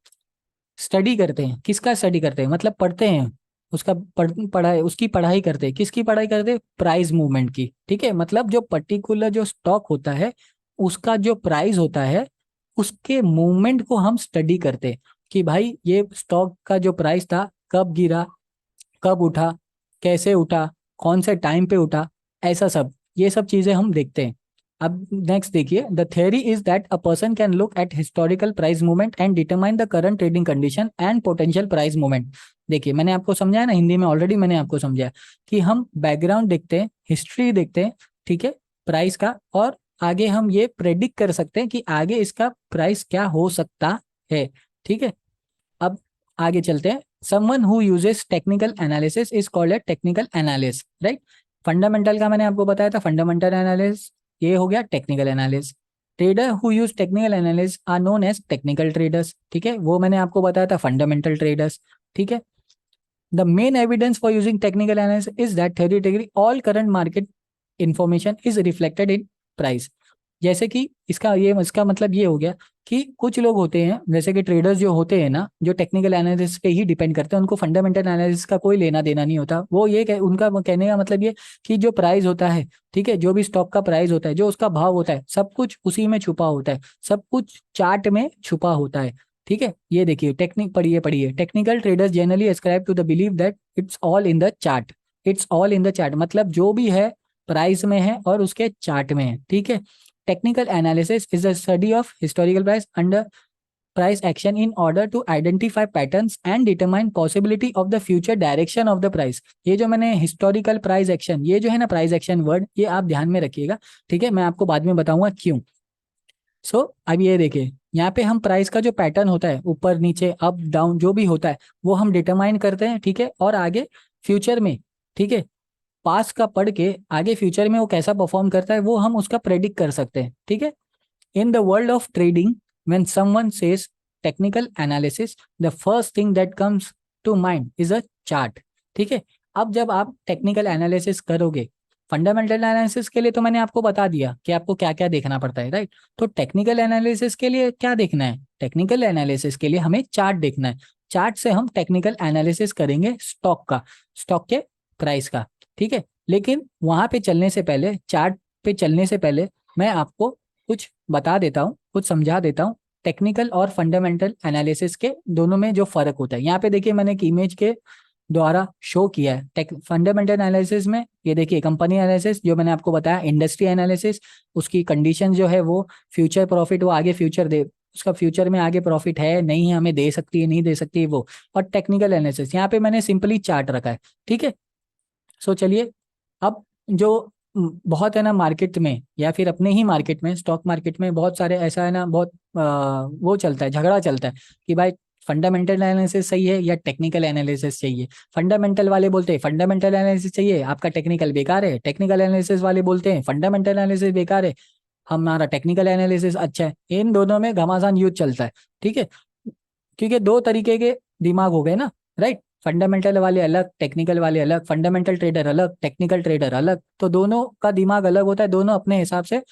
स्टडी करते हैं। किसका स्टडी करते हैं? मतलब पढ़ते हैं, उसका पढ़ाई, उसकी पढ़ाई करते हैं। किसकी पढ़ाई करते हैं? प्राइस मूवमेंट की, ठीक है। मतलब जो पर्टिकुलर जो स्टॉक होता है, उसका जो प्राइस होता है, उसके मूवमेंट को हम स्टडी करते हैं कि भाई ये स्टॉक का जो प्राइस था कब गिरा, कब उठा, कैसे उठा, कौन से टाइम पे उठा, ऐसा सब, ये सब चीजें हम देखते हैं। अब नेक्स्ट देखिए, the theory is that a person can look at historical price movement and determine the current trading condition and potential price movement. देखिए मैंने आपको समझाया ना, हिंदी में ऑलरेडी मैंने आपको समझाया कि हम बैकग्राउंड देखते हैं, हिस्ट्री देखते हैं, ठीक है, प्राइस का, और आगे हम ये प्रेडिक्ट कर सकते हैं कि आगे इसका प्राइस क्या हो सकता है, ठीक है। अब आगे चलते हैं। Someone who uses technical analysis is called a technical analyst, right. Fundamental का मैंने आपको बताया था, फंडामेंटल एनालिसिस, ये हो गया technical analysis. Trader who use technical analysis are known as technical traders, ठीक है, वो मैंने आपको बताया था फंडामेंटल ट्रेडर्स, ठीक है। The main evidence for using technical analysis is that theoretically all current market information is reflected in price. जैसे कि इसका मतलब ये हो गया कि कुछ लोग होते हैं, जैसे कि ट्रेडर्स जो होते हैं ना, जो टेक्निकल एनालिसिस पे ही डिपेंड करते हैं, उनको फंडामेंटल एनालिसिस का कोई लेना देना नहीं होता। वो उनका कहने का मतलब ये कि जो प्राइस होता है, ठीक है, जो भी स्टॉक का प्राइस होता है, जो उसका भाव होता है, सब कुछ उसी में छुपा होता है, सब कुछ चार्ट में छुपा होता है, ठीक है। ये देखिए, टेक्निक पढ़िए पढ़िए, technical traders generally ascribe to the believe that it's all in the chart. It's all in the chart मतलब जो भी है प्राइस में है और उसके चार्ट में है, ठीक है। Technical analysis is the study of historical price under price action in order to identify patterns and determine possibility of the future direction of the price। ये जो मैंने हिस्टोरिकल प्राइस एक्शन, ये जो है ना प्राइस एक्शन वर्ड, ये आप ध्यान में रखिएगा, ठीक है। मैं आपको बाद में बताऊंगा क्यों। अब ये देखिए, यहाँ पे हम प्राइस का जो पैटर्न होता है, ऊपर नीचे अप डाउन जो भी होता है, वो हम डिटरमाइन करते हैं, ठीक है। और आगे फ्यूचर में, ठीक है, पास का पढ़ के आगे फ्यूचर में वो कैसा परफॉर्म करता है वो हम उसका प्रेडिक्ट कर सकते हैं, ठीक है। In the world of trading, when someone says technical analysis the first thing that comes to mind is a chart. ठीक है, अब जब आप टेक्निकल एनालिसिस करोगे, फंडामेंटल एनालिसिस के लिए तो मैंने आपको बता दिया कि आपको क्या क्या देखना पड़ता है, राइट। तो टेक्निकल एनालिसिस के लिए क्या देखना है? टेक्निकल एनालिसिस के लिए हमें चार्ट देखना है। चार्ट से हम टेक्निकल एनालिसिस करेंगे स्टॉक का, स्टॉक के प्राइस का। ठीक है, लेकिन वहां पे चलने से पहले, चार्ट पे चलने से पहले मैं आपको कुछ बता देता हूँ, कुछ समझा देता हूँ। टेक्निकल और फंडामेंटल एनालिसिस के दोनों में जो फर्क होता है, यहाँ पे देखिए मैंने एक इमेज के द्वारा शो किया है। टेक फंडामेंटल एनालिसिस में ये देखिए कंपनी एनालिसिस जो मैंने आपको बताया, इंडस्ट्री एनालिसिस उसकी कंडीशन जो है वो फ्यूचर प्रॉफिट, वो आगे फ्यूचर दे, उसका फ्यूचर में आगे प्रॉफिट है नहीं है, हमें दे सकती है नहीं दे सकती है वो। और टेक्निकल एनालिसिस यहाँ पे मैंने सिंपली चार्ट रखा है। ठीक है, सो चलिए अब जो बहुत है ना मार्केट में, या फिर अपने ही मार्केट में, स्टॉक मार्केट में बहुत सारे ऐसा है ना, बहुत वो चलता है, झगड़ा चलता है कि भाई फंडामेंटल एनालिसिस सही है या टेक्निकल एनालिसिस चाहिए। फंडामेंटल वाले बोलते हैं फंडामेंटल एनालिसिस चाहिए, आपका टेक्निकल बेकार है। टेक्निकल एनालिसिस वाले बोलते हैं फंडामेंटल एनालिसिस बेकार है, हमारा टेक्निकल एनालिसिस अच्छा है। इन दोनों में घमासान युद्ध चलता है। ठीक है, क्योंकि दो तरीके के दिमाग हो गए ना, राइट। फंडामेंटल वाले अलग, टेक्निकल वाले अलग, फंडामेंटल ट्रेडर अलग, टेक्निकल ट्रेडर अलग, तो दोनों का दिमाग अलग होता है। दोनों अपने हिसाब से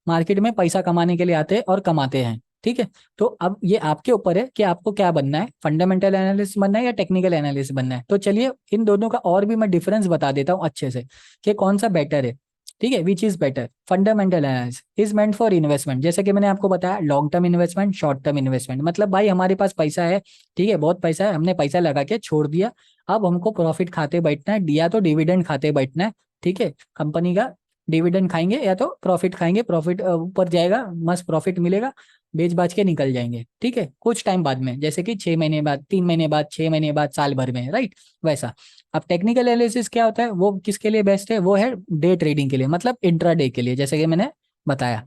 मार्केट में पैसा कमाने के लिए आते हैं और कमाते हैं। ठीक है, तो अब ये आपके ऊपर है कि आपको क्या बनना है, फंडामेंटल एनालिस्ट बनना है या टेक्निकल एनालिस्ट बनना है। तो चलिए इन दोनों का और भी मैं डिफरेंस बता देता हूँ अच्छे से कि कौन सा बेटर है। ठीक है, which is better? Fundamental analysis is meant for investment, जैसे कि मैंने आपको बताया, long term investment, short term investment. मतलब भाई हमारे पास पैसा है, ठीक है, बहुत पैसा है, हमने पैसा लगा के छोड़ दिया, अब हमको प्रॉफिट खाते बैठना है, दिया तो डिविडेंड खाते बैठना है। ठीक है, कंपनी का डिविडेंड खाएंगे या तो प्रॉफिट खाएंगे, प्रॉफिट ऊपर जाएगा, मस्त प्रॉफिट मिलेगा, बेच बाच के निकल जाएंगे। ठीक है, कुछ टाइम बाद में, जैसे कि 6 महीने बाद, 3 महीने बाद, 6 महीने बाद, साल भर में, राइट, वैसा। अब टेक्निकल एनालिसिस क्या होता है, वो किसके लिए बेस्ट है? वो है डे ट्रेडिंग के लिए, मतलब इंट्राडे के लिए, जैसे कि मैंने बताया।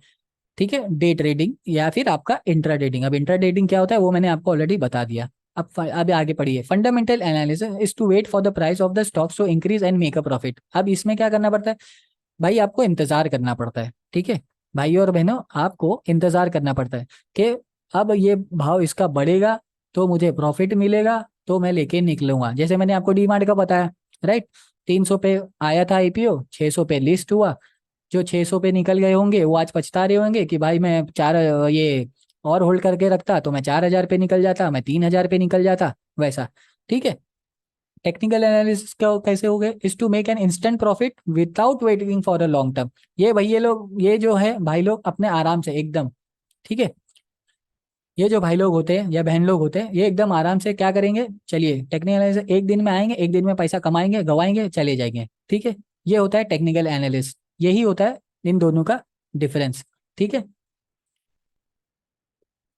ठीक है, डे ट्रेडिंग या फिर आपका इंट्रा ट्रेडिंग। अब इंट्रा ट्रेडिंग क्या होता है वो मैंने आपको ऑलरेडी बता दिया। अब आगे पढ़िए। Fundamental analysis is to wait for the price of the stocks to increase and make a profit. अब इसमें क्या करना पड़ता है भाई? आपको इंतजार करना पड़ता है। ठीक है भाइयों और बहनों, आपको इंतजार करना पड़ता है कि अब ये भाव इसका बढ़ेगा तो मुझे प्रॉफिट मिलेगा, तो मैं लेके निकलूंगा। जैसे मैंने आपको डीमार्ट का बताया, राइट। 300 पे आया था आईपीओ, 600 पे लिस्ट हुआ। जो 600 पे निकल गए होंगे वो आज पछता रहे होंगे कि भाई मैं चार ये और होल्ड करके रखता तो मैं 4,000 पे निकल जाता, मैं 3,000 पे निकल जाता, वैसा। ठीक है, टेक्निकल एनालिसिस का कैसे हो गए? Is to make an instant profit without waiting for a long term. ये भाई ये लोग, ये जो है भाई लोग अपने आराम से एकदम, ठीक है, ये जो भाई लोग होते हैं या बहन लोग होते हैं, ये एकदम आराम से क्या करेंगे? चलिए टेक्निकल एनालिसिस, एक दिन में आएंगे, एक दिन में पैसा कमाएंगे, गवाएंगे, चले जाएंगे। ठीक है, ये होता है टेक्निकल एनालिस्ट, यही होता है इन दोनों का डिफरेंस। ठीक है,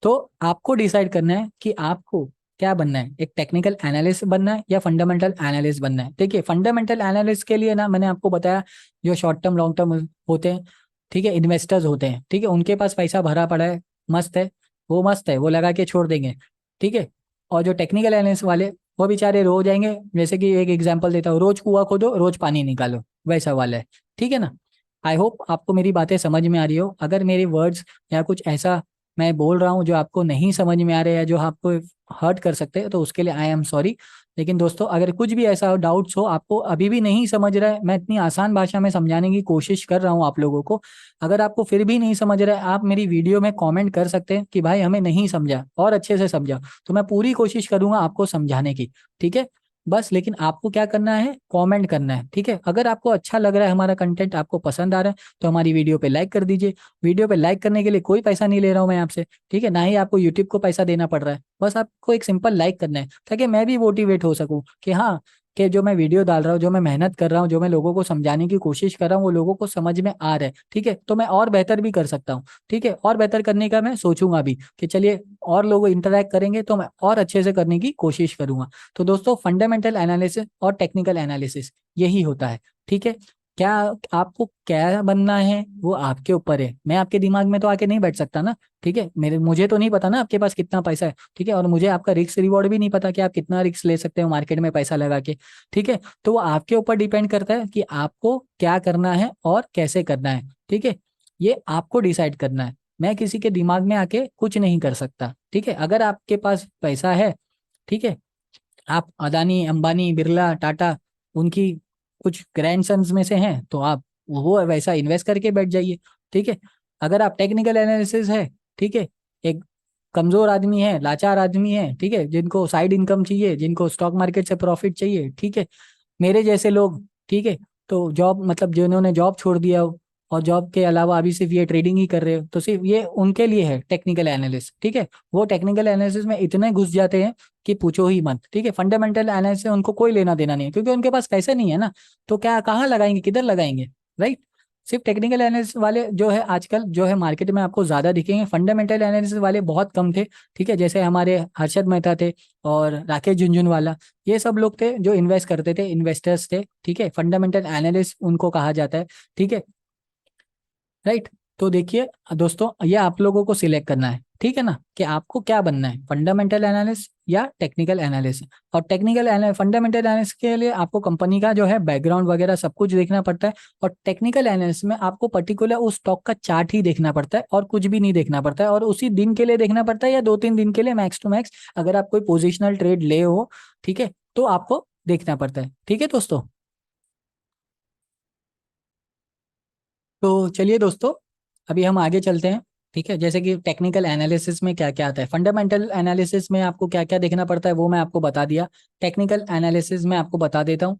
तो आपको डिसाइड करना है कि आपको क्या बनना है, एक टेक्निकल एनालिस्ट बनना है या फंडामेंटल एनालिस्ट बनना है। देखिए फंडामेंटल एनालिस्ट के लिए ना, मैंने आपको बताया, जो शॉर्ट टर्म लॉन्ग टर्म होते हैं, ठीक है, इन्वेस्टर्स होते हैं, ठीक है, उनके पास पैसा भरा पड़ा है, मस्त है, वो मस्त है, वो लगा के छोड़ देंगे। ठीक है, और जो टेक्निकल एनालिस्ट वाले, वो बेचारे रो जाएंगे। जैसे कि एक एग्जांपल देता हूँ, रोज कुआं खोदो रोज पानी निकालो, वैसा वाला है। ठीक है ना। आई होप आपको मेरी बातें समझ में आ रही हो। अगर मेरे वर्ड्स या कुछ ऐसा मैं बोल रहा हूँ जो आपको नहीं समझ में आ रहा है या जो आपको हर्ट कर सकते हैं, तो उसके लिए आई एम सॉरी। लेकिन दोस्तों, अगर कुछ भी ऐसा डाउट्स हो, आपको अभी भी नहीं समझ रहा है, मैं इतनी आसान भाषा में समझाने की कोशिश कर रहा हूँ आप लोगों को, अगर आपको फिर भी नहीं समझ रहा है, आप मेरी वीडियो में कमेंट कर सकते हैं कि भाई हमें नहीं समझा और अच्छे से समझा, तो मैं पूरी कोशिश करूंगा आपको समझाने की। ठीक है, बस लेकिन आपको क्या करना है? कमेंट करना है। ठीक है, अगर आपको अच्छा लग रहा है, हमारा कंटेंट आपको पसंद आ रहा है, तो हमारी वीडियो पे लाइक कर दीजिए। वीडियो पे लाइक करने के लिए कोई पैसा नहीं ले रहा हूं मैं आपसे, ठीक है, ना ही आपको यूट्यूब को पैसा देना पड़ रहा है, बस आपको एक सिंपल लाइक करना है, ताकि मैं भी मोटिवेट हो सकूं कि हाँ, कि जो मैं वीडियो डाल रहा हूँ, जो मैं मेहनत कर रहा हूँ, जो मैं लोगों को समझाने की कोशिश कर रहा हूँ, वो लोगों को समझ में आ रहा है। ठीक है, तो मैं और बेहतर भी कर सकता हूँ। ठीक है, और बेहतर करने का मैं सोचूंगा भी कि चलिए और लोग इंटरेक्ट करेंगे तो मैं और अच्छे से करने की कोशिश करूंगा। तो दोस्तों, फंडामेंटल एनालिसिस और टेक्निकल एनालिसिस यही होता है। ठीक है, क्या आपको क्या बनना है वो आपके ऊपर है, मैं आपके दिमाग में तो आके नहीं बैठ सकता ना। ठीक है, मेरे मुझे तो नहीं पता ना आपके पास कितना पैसा है। ठीक है, और मुझे आपका रिस्क रिवॉर्ड भी नहीं पता कि आप कितना रिस्क ले सकते हो मार्केट में पैसा लगा के। ठीक है, तो वो आपके ऊपर डिपेंड करता है कि आपको क्या करना है और कैसे करना है। ठीक है, ये आपको डिसाइड करना है। मैं किसी के दिमाग में आके कुछ नहीं कर सकता, ठीक है। अगर आपके पास पैसा है, ठीक है, आप अदानी अंबानी बिरला टाटा उनकी कुछ ग्रैंडसन्स में से हैं, तो आप वो वैसा इन्वेस्ट करके बैठ जाइए, ठीक है। अगर आप टेक्निकल एनालिसिस है, ठीक है, एक कमजोर आदमी है, लाचार आदमी है, ठीक है, जिनको साइड इनकम चाहिए, जिनको स्टॉक मार्केट से प्रॉफिट चाहिए, ठीक है, मेरे जैसे लोग, ठीक है, तो जॉब मतलब जिन्होंने जॉब छोड़ दिया हो और जॉब के अलावा अभी सिर्फ ये ट्रेडिंग ही कर रहे हो, तो सिर्फ ये उनके लिए है टेक्निकल एनालिसिस, ठीक है। वो टेक्निकल एनालिसिस में इतने घुस जाते हैं कि पूछो ही मत, ठीक है। फंडामेंटल एनालिसिस से उनको कोई लेना देना नहीं है, क्योंकि उनके पास पैसे नहीं है ना, तो क्या कहाँ लगाएंगे, किधर लगाएंगे, राइट। सिर्फ टेक्निकल एनालिसिस वाले जो है आजकल जो है मार्केट में आपको ज्यादा दिखेंगे, फंडामेंटल एनालिसिस वाले बहुत कम थे, ठीक है। जैसे हमारे हर्षद मेहता थे और राकेश झुनझुनवाला, ये सब लोग थे जो इन्वेस्ट करते थे, इन्वेस्टर्स थे, ठीक है, फंडामेंटल एनालिस्ट उनको कहा जाता है, ठीक है, राइट। तो देखिए दोस्तों, ये आप लोगों को सिलेक्ट करना है, ठीक है ना, कि आपको क्या बनना है, फंडामेंटल एनालिस्ट या टेक्निकल एनालिस्ट। और टेक्निकल फंडामेंटल एनालिस्ट के लिए आपको कंपनी का जो है बैकग्राउंड वगैरह सब कुछ देखना पड़ता है, और टेक्निकल एनालिस्ट में आपको पर्टिकुलर उस स्टॉक का चार्ट ही देखना पड़ता है और कुछ भी नहीं देखना पड़ता है, और उसी दिन के लिए देखना पड़ता है या 2-3 दिन के लिए मैक्स टू मैक्स, अगर आप कोई पोजिशनल ट्रेड ले हो, ठीक है, तो आपको देखना पड़ता है, ठीक है दोस्तों। तो चलिए दोस्तों, अभी हम आगे चलते हैं, ठीक है। जैसे कि टेक्निकल एनालिसिस में क्या क्या आता है, फंडामेंटल एनालिसिस में आपको क्या क्या देखना पड़ता है वो मैं आपको बता दिया, टेक्निकल एनालिसिस में आपको बता देता हूँ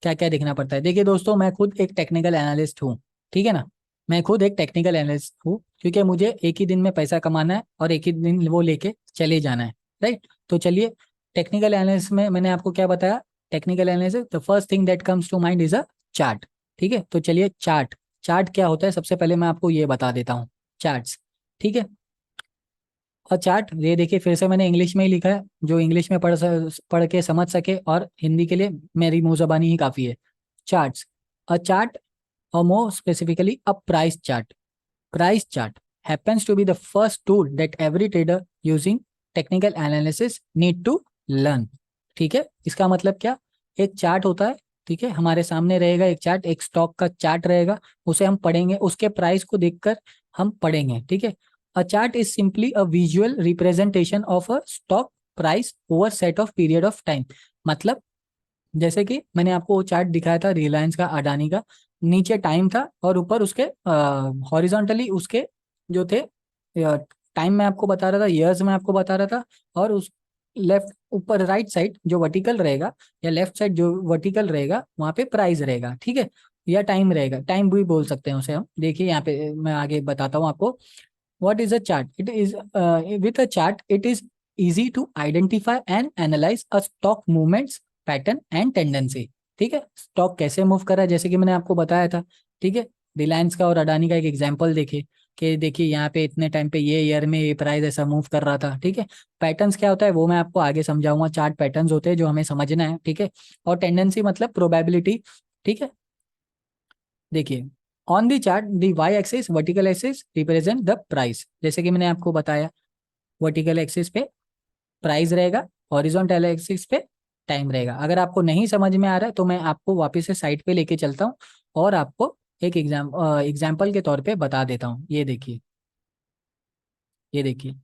क्या क्या देखना पड़ता है। देखिए दोस्तों, मैं खुद एक टेक्निकल एनालिस्ट हूँ, ठीक है ना, मैं खुद एक टेक्निकल एनालिस्ट हूँ, क्योंकि मुझे एक ही दिन में पैसा कमाना है और एक ही दिन वो लेके चले जाना है, राइट। तो चलिए, टेक्निकल एनालिसिस में मैंने आपको क्या बताया, technical analysis the first thing that comes to mind is a chart, ठीक है। तो चलिए, चार्ट चार्ट क्या होता है, सबसे पहले मैं आपको ये बता देता हूँ, चार्ट्स, ठीक है। और चार्ट ये देखिए, फिर से मैंने इंग्लिश में ही लिखा है, जो इंग्लिश में पढ़ के समझ सके, और हिंदी के लिए मेरी मुंह जबानी ही काफी है। चार्ट्स, अ चार्ट, और more specifically a price chart, price chart happens to be the first tool that every trader using technical analysis need to learn, ठीक है। इसका मतलब क्या, एक चार्ट होता है, ठीक है, हमारे सामने रहेगा एक चार्ट, एक स्टॉक का चार्ट रहेगा, उसे हम पढ़ेंगे, उसके प्राइस को देखकर हम पढ़ेंगे, ठीक है। अ chart is simply a visual representation of a stock price over set of period of time. मतलब जैसे कि मैंने आपको वो चार्ट दिखाया था रिलायंस का, अडानी का, नीचे टाइम था और ऊपर उसके हॉरिजॉन्टली उसके जो थे टाइम में आपको बता रहा था, ईयर्स में आपको बता रहा था, और उस लेफ्ट ऊपर राइट साइड जो वर्टिकल रहेगा, या लेफ्ट साइड जो वर्टिकल रहेगा वहां पे प्राइस रहेगा, ठीक है, या टाइम रहेगा, टाइम भी बोल सकते हैं उसे हम। देखिए यहाँ पे मैं आगे बताता हूँ आपको, what is a chart, it is with a chart it is easy to identify and analyze a stock movements pattern and tendency, ठीक है, स्टॉक कैसे मूव कर रहा है, जैसे कि मैंने आपको बताया था, ठीक है। रिलायंस का और अडानी का एक एग्जांपल देखिए, कि देखिए यहाँ पे इतने टाइम पे ये ईयर में ये प्राइस ऐसा मूव कर रहा था, ठीक है। पैटर्न्स क्या होता है वो मैं आपको आगे समझाऊंगा, चार्ट पैटर्न्स होते हैं जो हमें समझना है, ठीक है। और टेंडेंसी मतलब प्रोबेबिलिटी, ठीक है। देखिए, on the chart the Y axis vertical axis represent the price, जैसे कि मैंने आपको बताया, वर्टिकल एक्सिस पे प्राइस रहेगा, हॉरिजॉन्टल एक्सिस पे टाइम रहेगा। अगर आपको नहीं समझ में आ रहा है तो मैं आपको वापस से साइट पे लेके चलता हूँ और आपको एक एग्जाम्पल के तौर पे बता देता हूँ। ये देखिए, ये देखिए,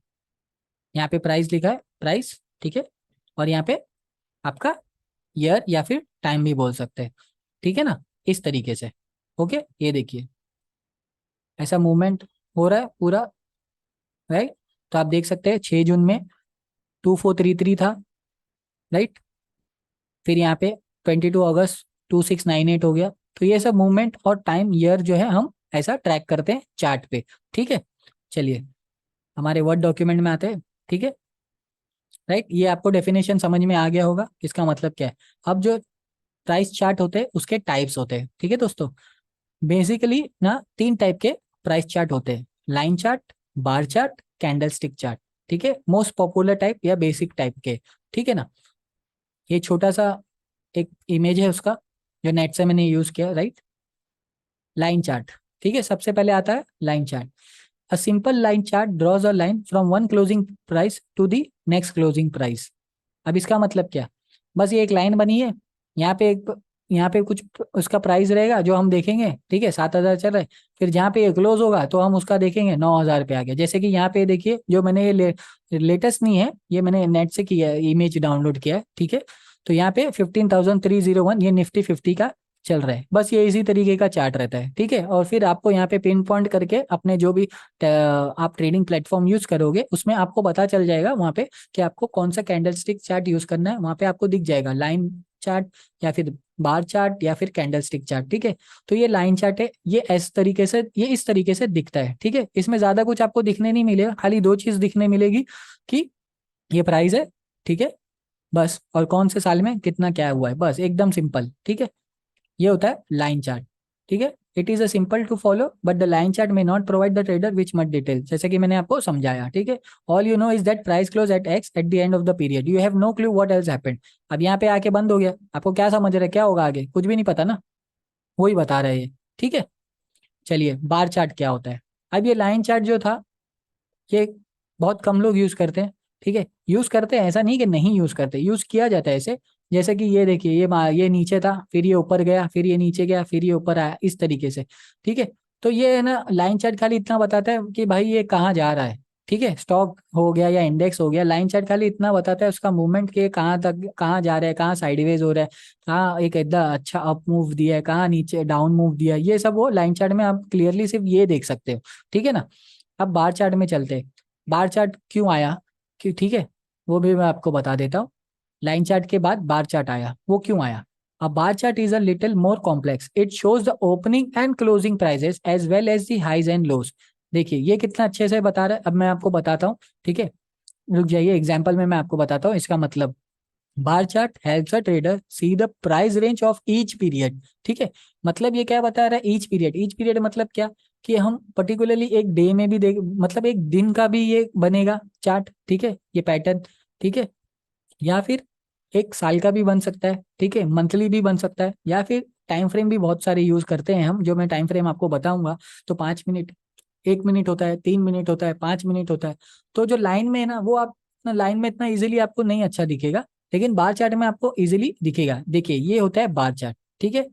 यहाँ पे प्राइस लिखा है, प्राइस, ठीक है, और यहाँ पे आपका ईयर या फिर टाइम भी बोल सकते हैं, ठीक है ना, इस तरीके से। ओके, ये देखिए, ऐसा मूवमेंट हो रहा है पूरा, राइट। तो आप देख सकते हैं 6 जून में 2433 था, राइट। फिर यहाँ पे 22 अगस्त 2698 हो गया। तो ये सब मूवमेंट और टाइम ईयर जो है हम ऐसा ट्रैक करते हैं चार्ट पे, ठीक है। चलिए, हमारे वर्ड डॉक्यूमेंट में आते हैं, ठीक है, राइट। ये आपको डेफिनेशन समझ में आ गया होगा इसका मतलब क्या है। अब जो प्राइस चार्ट होते हैं उसके टाइप्स होते हैं, ठीक है दोस्तों। बेसिकली ना 3 टाइप के प्राइस चार्ट होते हैं, line chart, bar chart, candlestick chart, ठीक है, मोस्ट पॉपुलर टाइप या बेसिक टाइप के, ठीक है ना। ये छोटा सा एक इमेज है उसका, जो नेट से मैंने यूज किया, राइट। लाइन चार्ट, ठीक है, सबसे पहले आता है line chart. A simple line chart draws a line from one closing price to the next closing price. अब इसका मतलब क्या, बस ये एक लाइन बनी है, यहाँ पे एक यहाँ पे कुछ उसका प्राइस रहेगा जो हम देखेंगे, ठीक है 7,000 चल रहा है, फिर जहाँ पे ये क्लोज होगा तो हम उसका देखेंगे 9,000 पे आ गया। जैसे कि यहाँ पे देखिए, जो मैंने ये लेटेस्ट नहीं है, ये मैंने नेट से किया है, इमेज डाउनलोड किया है, ठीक है। तो यहाँ पे 15,301 ये निफ्टी 50 का चल रहा है। बस ये इसी तरीके का चार्ट रहता है, ठीक है। और फिर आपको यहाँ पे पिन पॉइंट करके अपने जो भी आप ट्रेडिंग प्लेटफॉर्म यूज करोगे उसमें आपको पता चल जाएगा वहाँ पे कि आपको कौन सा कैंडलस्टिक चार्ट यूज करना है। वहाँ पे आपको दिख जाएगा लाइन चार्ट या फिर बार चार्ट या फिर कैंडलस्टिक चार्ट, ठीक है। तो ये लाइन चार्ट है, ये इस तरीके से दिखता है, ठीक है। इसमें ज्यादा कुछ आपको दिखने नहीं मिलेगा, खाली दो चीज दिखने मिलेगी कि ये प्राइस है, ठीक है, बस, और कौन से साल में कितना क्या हुआ है, बस एकदम सिंपल, ठीक है। ये होता है लाइन चार्ट, ठीक है। It is a simple to follow but the line chart may not provide the trader which much detail, जैसे कि मैंने आपको समझाया, ठीक है। All you know is that price close at X at the end of the period, you have no clue what else happened. अब यहाँ पे आके बंद हो गया, आपको क्या समझ रहे हैं क्या होगा आगे, कुछ भी नहीं पता ना, वही बता रहे हैं, ठीक है। चलिए बार चार्ट क्या होता है। अब ये लाइन चार्ट जो था, ये बहुत कम लोग यूज करते हैं, ठीक है। यूज करते हैं ऐसा नहीं कि नहीं यूज करते, यूज किया जाता है ऐसे। जैसे कि ये देखिए, ये नीचे था, फिर ये ऊपर गया, फिर ये नीचे गया, फिर ये ऊपर आया, इस तरीके से, ठीक है। तो ये है ना, लाइन चार्ट खाली इतना बताता है कि भाई ये कहाँ जा रहा है, ठीक है। स्टॉक हो गया या इंडेक्स हो गया, लाइन चार्ट खाली इतना बताता है उसका मूवमेंट के कहाँ तक, कहाँ जा रहा है, कहाँ साइडवेज हो रहा है, कहाँ एक एकदम अच्छा अप मूव दिया है, कहाँ नीचे डाउन मूव दिया है, ये सब वो लाइन चार्ट में आप क्लियरली सिर्फ ये देख सकते हो, ठीक है ना। अब बार चार्ट में चलते हैं। बार चार्ट क्यों आया, क्यों, ठीक है, वो भी मैं आपको बता देता हूँ। लाइन चार्ट के बाद बार चार्ट आया, वो क्यों आया। A bar chart is a little more complex, it shows the opening and closing prices as well as the highs and lows. देखिए ये कितना अच्छे से बता रहा है, अब मैं आपको बताता हूँ, ठीक है। रुक जाइए, एग्जाम्पल में मैं आपको बताता हूँ इसका मतलब। Bar chart helps a trader see the price range of each period, ठीक है। मतलब ये क्या बता रहा है, ईच पीरियड मतलब क्या, कि हम पर्टिकुलरली एक डे में भी देख, मतलब एक दिन का भी ये बनेगा चार्ट, ठीक है, ये पैटर्न, ठीक है। या फिर एक साल का भी बन सकता है, ठीक है, मंथली भी बन सकता है, या फिर टाइम फ्रेम भी बहुत सारे यूज करते हैं हम, जो मैं टाइम फ्रेम आपको बताऊंगा। तो 5 मिनट, 1 मिनट होता है, 3 मिनट होता है, 5 मिनट होता है। तो जो लाइन में है ना, वो आप लाइन में इतना इजीली आपको नहीं अच्छा दिखेगा, लेकिन बार चार्ट में आपको इजीली दिखेगा। देखिए ये होता है बार चार्ट, ठीक है,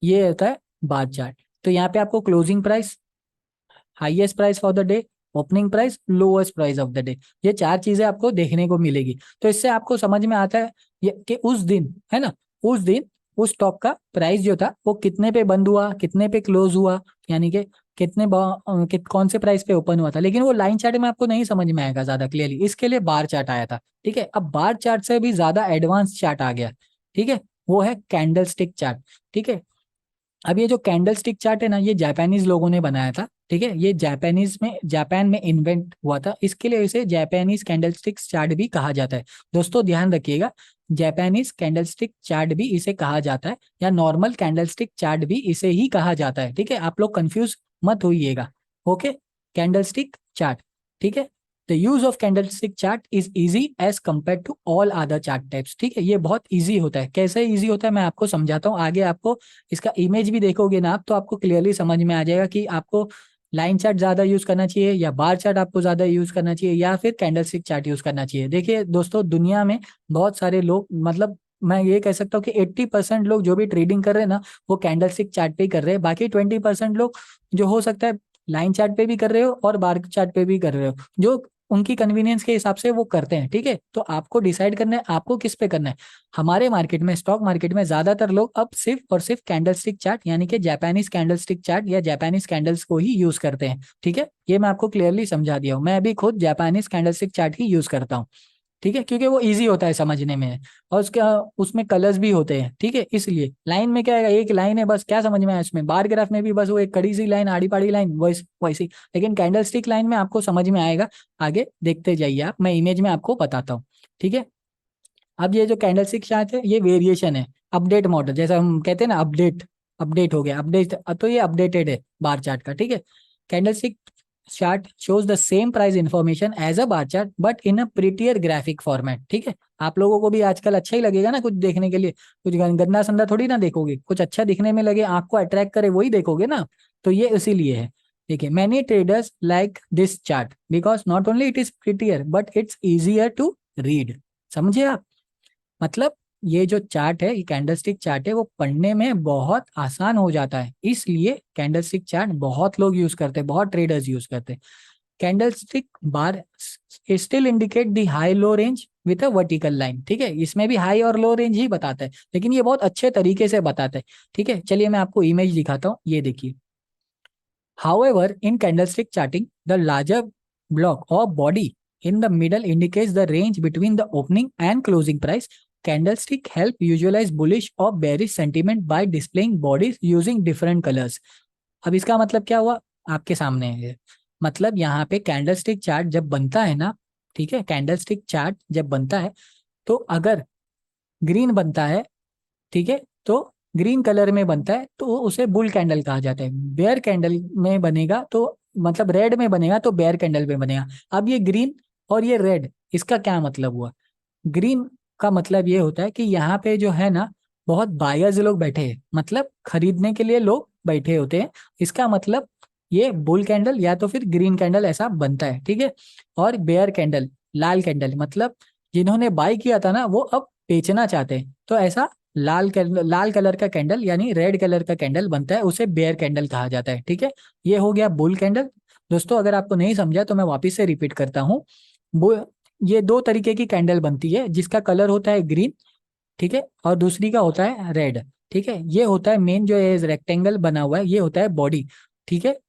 ये होता है बार चार्ट। तो यहाँ पे आपको closing price, highest price for the day, opening price, lowest price of the day, ये चार चीजें आपको देखने को मिलेगी। तो इससे आपको समझ में आता है कि उस दिन, है ना, उस दिन उस स्टॉक का प्राइस जो था वो कितने पे बंद हुआ, कितने पे क्लोज हुआ, यानी कि कौन से प्राइस पे ओपन हुआ था। लेकिन वो लाइन चार्ट में आपको नहीं समझ में आएगा ज्यादा क्लियरली, इसके लिए बार चार्ट आया था, ठीक है। अब बार चार्ट से भी ज्यादा एडवांस चार्ट आ गया, ठीक है, वो है कैंडल स्टिक चार्ट, ठीक है। अब ये जो कैंडल स्टिक चार्ट है ना, ये जापानीज लोगों ने बनाया था, ठीक है। ये जापान में इन्वेंट हुआ था, इसके लिए इसे जापानीज कैंडल स्टिक चार्ट भी कहा जाता है। दोस्तों ध्यान रखिएगा, जापानीज कैंडल स्टिक चार्ट भी इसे कहा जाता है, या नॉर्मल कैंडल स्टिक चार्ट भी इसे ही कहा जाता है, ठीक है। आप लोग कंफ्यूज मत होइएगा, ओके। कैंडल स्टिक चार्ट, ठीक है। The use of candlestick chart is easy as compare to all other chart types, ठीक है। ये बहुत इजी होता है, कैसे इजी होता है मैं आपको समझाता हूँ आगे। आपको इसका इमेज भी देखोगे ना आप, तो आपको क्लियरली समझ में आ जाएगा कि आपको लाइन चार्ट ज्यादा यूज करना चाहिए, या बार चार्ट आपको ज्यादा यूज करना चाहिए, या फिर कैंडलस्टिक चार्ट यूज करना चाहिए। देखिए दोस्तों, दुनिया में बहुत सारे लोग, मतलब मैं ये कह सकता हूँ कि 80% लोग जो भी ट्रेडिंग कर रहे हैं ना, वो कैंडलस्टिक चार्ट पे ही कर रहे हैं। बाकी 20% लोग जो हो सकता है लाइन चार्ट पे भी कर रहे हो और बार चार्ट पे भी कर रहे हो, जो उनकी कन्वीनियंस के हिसाब से वो करते हैं, ठीक है। तो आपको डिसाइड करना है आपको किस पे करना है। हमारे मार्केट में, स्टॉक मार्केट में ज्यादातर लोग अब सिर्फ और सिर्फ कैंडलस्टिक चार्ट, यानी कि जापानीज कैंडलस्टिक चार्ट या जापानीज कैंडल्स को ही यूज करते हैं, ठीक है। ये मैं आपको क्लियरली समझा दिया हूँ, मैं अभी खुद जापानीज कैंडलस्टिक चार्ट ही यूज करता हूँ, ठीक है, क्योंकि वो इजी होता है समझने में, और उसका उसमें कलर्स भी होते हैं, ठीक है। इसलिए लाइन में क्या है, एक लाइन है बस, क्या समझ में आया इसमें। बार ग्राफ में भी बस वो एक कड़ी सी लाइन, आड़ी पाड़ी लाइन, वैसी। लेकिन कैंडल स्टिक लाइन में आपको समझ में आएगा, आगे देखते जाइए आप, मैं इमेज में आपको बताता हूँ, ठीक है। अब ये जो कैंडल स्टिक चार्ट है, ये वेरिएशन है, अपडेट मॉडल, जैसा हम कहते हैं ना, अपडेट, अपडेट हो गया, अपडेट, तो ये अपडेटेड है बार चार्ट का, ठीक है। Candle stick chart shows the same price information as a bar chart but in a prettier graphic format, ठीक है। आप लोगों को भी आजकल अच्छा ही लगेगा ना कुछ देखने के लिए, कुछ गंदा संदा थोड़ी ना देखोगे, कुछ अच्छा दिखने में लगे, आंख को अट्रैक्ट करे, वही देखोगे ना। तो ये इसीलिए है, देखिए। Many traders like this chart because not only it is prettier but it's easier to read, समझे आप। मतलब ये जो चार्ट है, ये कैंडलस्टिक चार्ट है, वो पढ़ने में बहुत आसान हो जाता है, इसलिए कैंडलस्टिक चार्ट बहुत लोग यूज करते हैं, बहुत ट्रेडर्स यूज करते हैं। Candlestick bar still indicate the high low range with a vertical line, ठीक है, इसमें भी हाई और लो रेंज ही बताता है, लेकिन ये बहुत अच्छे तरीके से बताता है, ठीक है। चलिए मैं आपको इमेज दिखाता हूँ, ये देखिए। However, in candlestick charting, the larger block or body in the middle indicates the range between the opening and closing price. Candlestick help visualize bullish or bearish sentiment by displaying bodies using different colors. अब इसका मतलब क्या हुआ, आपके सामने है। मतलब यहाँ पे कैंडलस्टिक चार्ट जब बनता है ना, ठीक है, कैंडलस्टिक चार्ट जब बनता है, तो अगर ग्रीन बनता है, ठीक है, तो ग्रीन कलर में बनता है तो उसे बुल कैंडल कहा जाता है। बेयर कैंडल में बनेगा तो, मतलब रेड में बनेगा तो बेयर कैंडल में बनेगा। अब ये ग्रीन और ये रेड, इसका क्या मतलब हुआ। ग्रीन का मतलब ये होता है कि यहाँ पे जो है ना, बहुत बायर्स लोग बैठे हैं, मतलब खरीदने के लिए लोग बैठे होते हैं, इसका मतलब ये बुल कैंडल या तो फिर ग्रीन कैंडल ऐसा बनता है, ठीक है। और बेयर कैंडल, लाल कैंडल, मतलब जिन्होंने बाय किया था ना वो अब बेचना चाहते हैं, तो ऐसा लाल कलर का कैंडल यानी रेड कलर का कैंडल बनता है, उसे बेयर कैंडल कहा जाता है, ठीक है। ये हो गया बुल कैंडल। दोस्तों अगर आपको नहीं समझा तो मैं वापस से रिपीट करता हूँ। ये दो तरीके की कैंडल बनती है, जिसका कलर होता है ग्रीन, ठीक है, और दूसरी का होता है रेड, ठीक है। ये होता है मेन जो है रेक्टेंगल बना हुआ है, ये होता है बॉडी, ठीक है,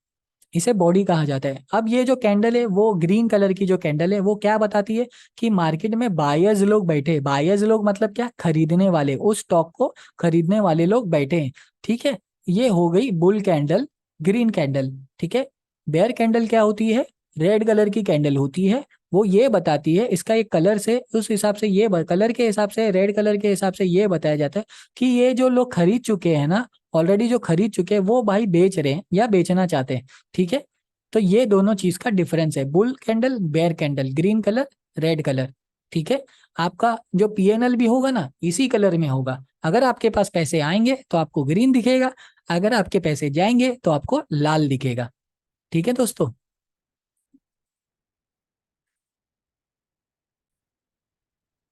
इसे बॉडी कहा जाता है। अब ये जो कैंडल है, वो ग्रीन कलर की जो कैंडल है, वो क्या बताती है कि मार्केट में बायर्स लोग बैठे, बायर्स लोग मतलब क्या, खरीदने वाले, उस स्टॉक को खरीदने वाले लोग बैठे हैं, ठीक है। ये हो गई बुल कैंडल, ग्रीन कैंडल, ठीक है। बेयर कैंडल क्या होती है, रेड कलर की कैंडल होती है, वो ये बताती है, इसका एक कलर से, उस हिसाब से ये कलर के हिसाब से, रेड कलर के हिसाब से ये बताया जाता है कि ये जो लोग खरीद चुके हैं ना, ऑलरेडी जो खरीद चुके हैं वो भाई बेच रहे हैं या बेचना चाहते हैं, ठीक है। तो ये दोनों चीज का डिफरेंस है, bull candle, bear candle, green colour, red colour, ठीक है। आपका जो पीएनएल भी होगा ना, इसी कलर में होगा। अगर आपके पास पैसे आएंगे तो आपको ग्रीन दिखेगा, अगर आपके पैसे जाएंगे तो आपको लाल दिखेगा, ठीक है दोस्तों।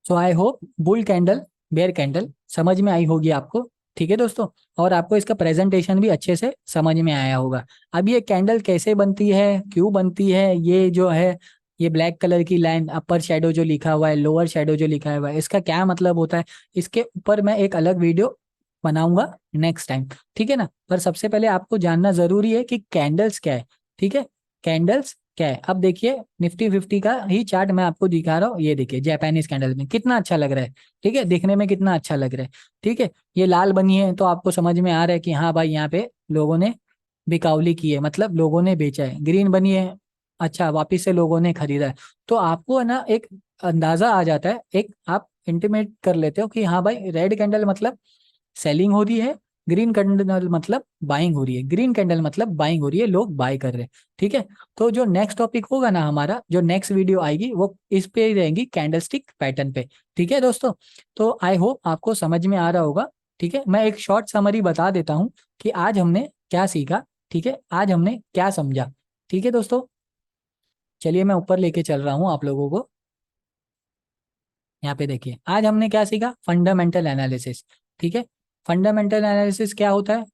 So I hope bull candle, bear candle समझ में आई होगी आपको, ठीक है दोस्तों। और आपको इसका प्रेजेंटेशन भी अच्छे से समझ में आया होगा। अब ये कैंडल कैसे बनती है, क्यों बनती है, ये जो है, ये ब्लैक कलर की लाइन, अपर शेडो जो लिखा हुआ है, लोअर शेडो जो लिखा हुआ है, इसका क्या मतलब होता है, इसके ऊपर मैं एक अलग वीडियो बनाऊंगा नेक्स्ट टाइम, ठीक है ना। पर सबसे पहले आपको जानना जरूरी है कि कैंडल्स क्या है, ठीक है। कैंडल्स क्या है, अब देखिए निफ्टी 50 का ही चार्ट मैं आपको दिखा रहा हूँ, ये देखिए जापानीज कैंडल में कितना अच्छा लग रहा है, ठीक है, देखने में कितना अच्छा लग रहा है, ठीक है। ये लाल बनी है तो आपको समझ में आ रहा है कि हाँ भाई यहाँ पे लोगों ने बिकावली की है, मतलब लोगों ने बेचा है। ग्रीन बनी है, अच्छा वापिस से लोगों ने खरीदा है। तो आपको है ना एक अंदाजा आ जाता है, एक आप इंटीमेट कर लेते हो कि हाँ भाई रेड कैंडल मतलब सेलिंग हो रही है, ग्रीन कैंडल मतलब बाइंग हो रही है, ग्रीन कैंडल मतलब बाइंग हो रही है, लोग बाय कर रहे हैं, ठीक है। तो जो नेक्स्ट टॉपिक होगा ना हमारा, जो नेक्स्ट वीडियो आएगी वो इस पे ही रहेगी, कैंडलस्टिक पैटर्न पे, ठीक है दोस्तों। तो आई होप आपको समझ में आ रहा होगा, ठीक है। मैं एक शॉर्ट समरी बता देता हूँ कि आज हमने क्या सीखा, ठीक है, आज हमने क्या समझा, ठीक है दोस्तों। चलिए मैं ऊपर लेके चल रहा हूँ आप लोगों को, यहाँ पे देखिए आज हमने क्या सीखा, फंडामेंटल एनालिसिस, ठीक है। फंडामेंटल एनालिसिस क्या होता है,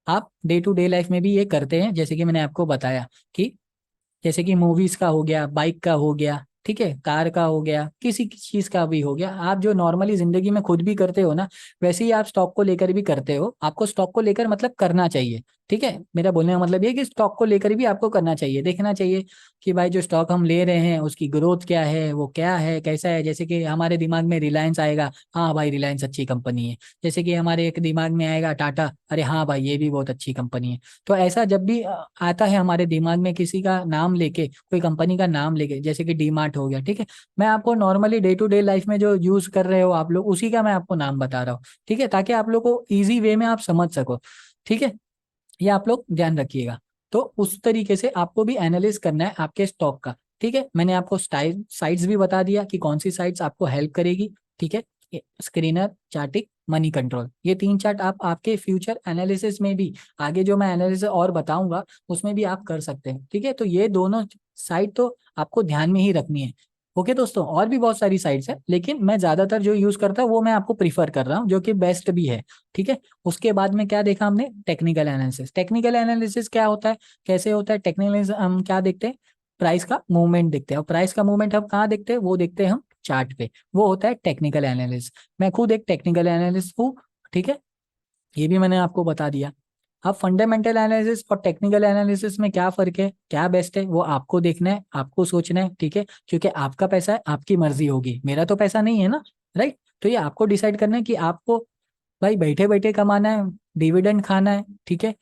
आप डे टू डे लाइफ में भी ये करते हैं, जैसे कि मैंने आपको बताया कि जैसे कि मूवीज का हो गया, बाइक का हो गया, ठीक है, कार का हो गया, किसी चीज का भी हो गया, आप जो नॉर्मली जिंदगी में खुद भी करते हो ना, वैसे ही आप स्टॉक को लेकर भी करते हो। आपको स्टॉक को लेकर मतलब करना चाहिए, ठीक है। मेरा बोलने का मतलब ये है कि स्टॉक को लेकर भी आपको करना चाहिए, देखना चाहिए कि भाई जो स्टॉक हम ले रहे हैं उसकी ग्रोथ क्या है, वो क्या है, कैसा है। जैसे कि हमारे दिमाग में रिलायंस आएगा, हाँ भाई रिलायंस अच्छी कंपनी है। जैसे कि हमारे एक दिमाग में आएगा टाटा, अरे हाँ भाई ये भी बहुत अच्छी कंपनी है। तो ऐसा जब भी आता है हमारे दिमाग में किसी का नाम लेके, कोई कंपनी का नाम लेके, जैसे कि डीमार्ट हो गया, ठीक है, मैं आपको normally day to day life में जो यूज कर रहे हो आप लोग, उसी का मैं आपको नाम बता रहा हूँ, ठीक है, ताकि आप लोग को इजी वे में आप समझ सको, ठीक है। ये आप लोग ध्यान रखिएगा। तो उस तरीके से आपको भी एनालिस करना है आपके स्टॉक का, ठीक है। मैंने आपको साइट्स भी बता दिया कि कौन सी साइट्स आपको हेल्प करेगी, ठीक है। स्क्रीनर, चार्टिक, मनी कंट्रोल, ये तीन चार्ट आप आपके फ्यूचर एनालिसिस में भी, आगे जो मैं एनालिसिस और बताऊंगा उसमें भी आप कर सकते हैं, ठीक है। तो ये दोनों साइट तो आपको ध्यान में ही रखनी है। ओके दोस्तों, और भी बहुत सारी साइट्स है, लेकिन मैं ज्यादातर जो यूज करता हूँ वो मैं आपको प्रीफर कर रहा हूँ, जो कि बेस्ट भी है। ठीक है। उसके बाद में क्या देखा हमने, टेक्निकल एनालिसिस। टेक्निकल एनालिसिस क्या होता है, कैसे होता है टेक्निकल, हम क्या देखते हैं, प्राइस का मूवमेंट देखते हैं। और प्राइस का मूवमेंट हम कहाँ देखते हैं, वो देखते हैं हम चार्ट पे। वो होता है टेक्निकल एनालिसिस। मैं खुद एक टेक्निकल एनालिस्ट हूँ। ठीक है, ये भी मैंने आपको बता दिया। अब फंडामेंटल एनालिसिस और टेक्निकल एनालिसिस में क्या फर्क है, क्या बेस्ट है, वो आपको देखना है, आपको सोचना है। ठीक है, क्योंकि आपका पैसा है, आपकी मर्जी होगी, मेरा तो पैसा नहीं है ना। राइट। तो ये आपको डिसाइड करना है कि आपको भाई बैठे बैठे कमाना है, डिविडेंड खाना है। ठीक है।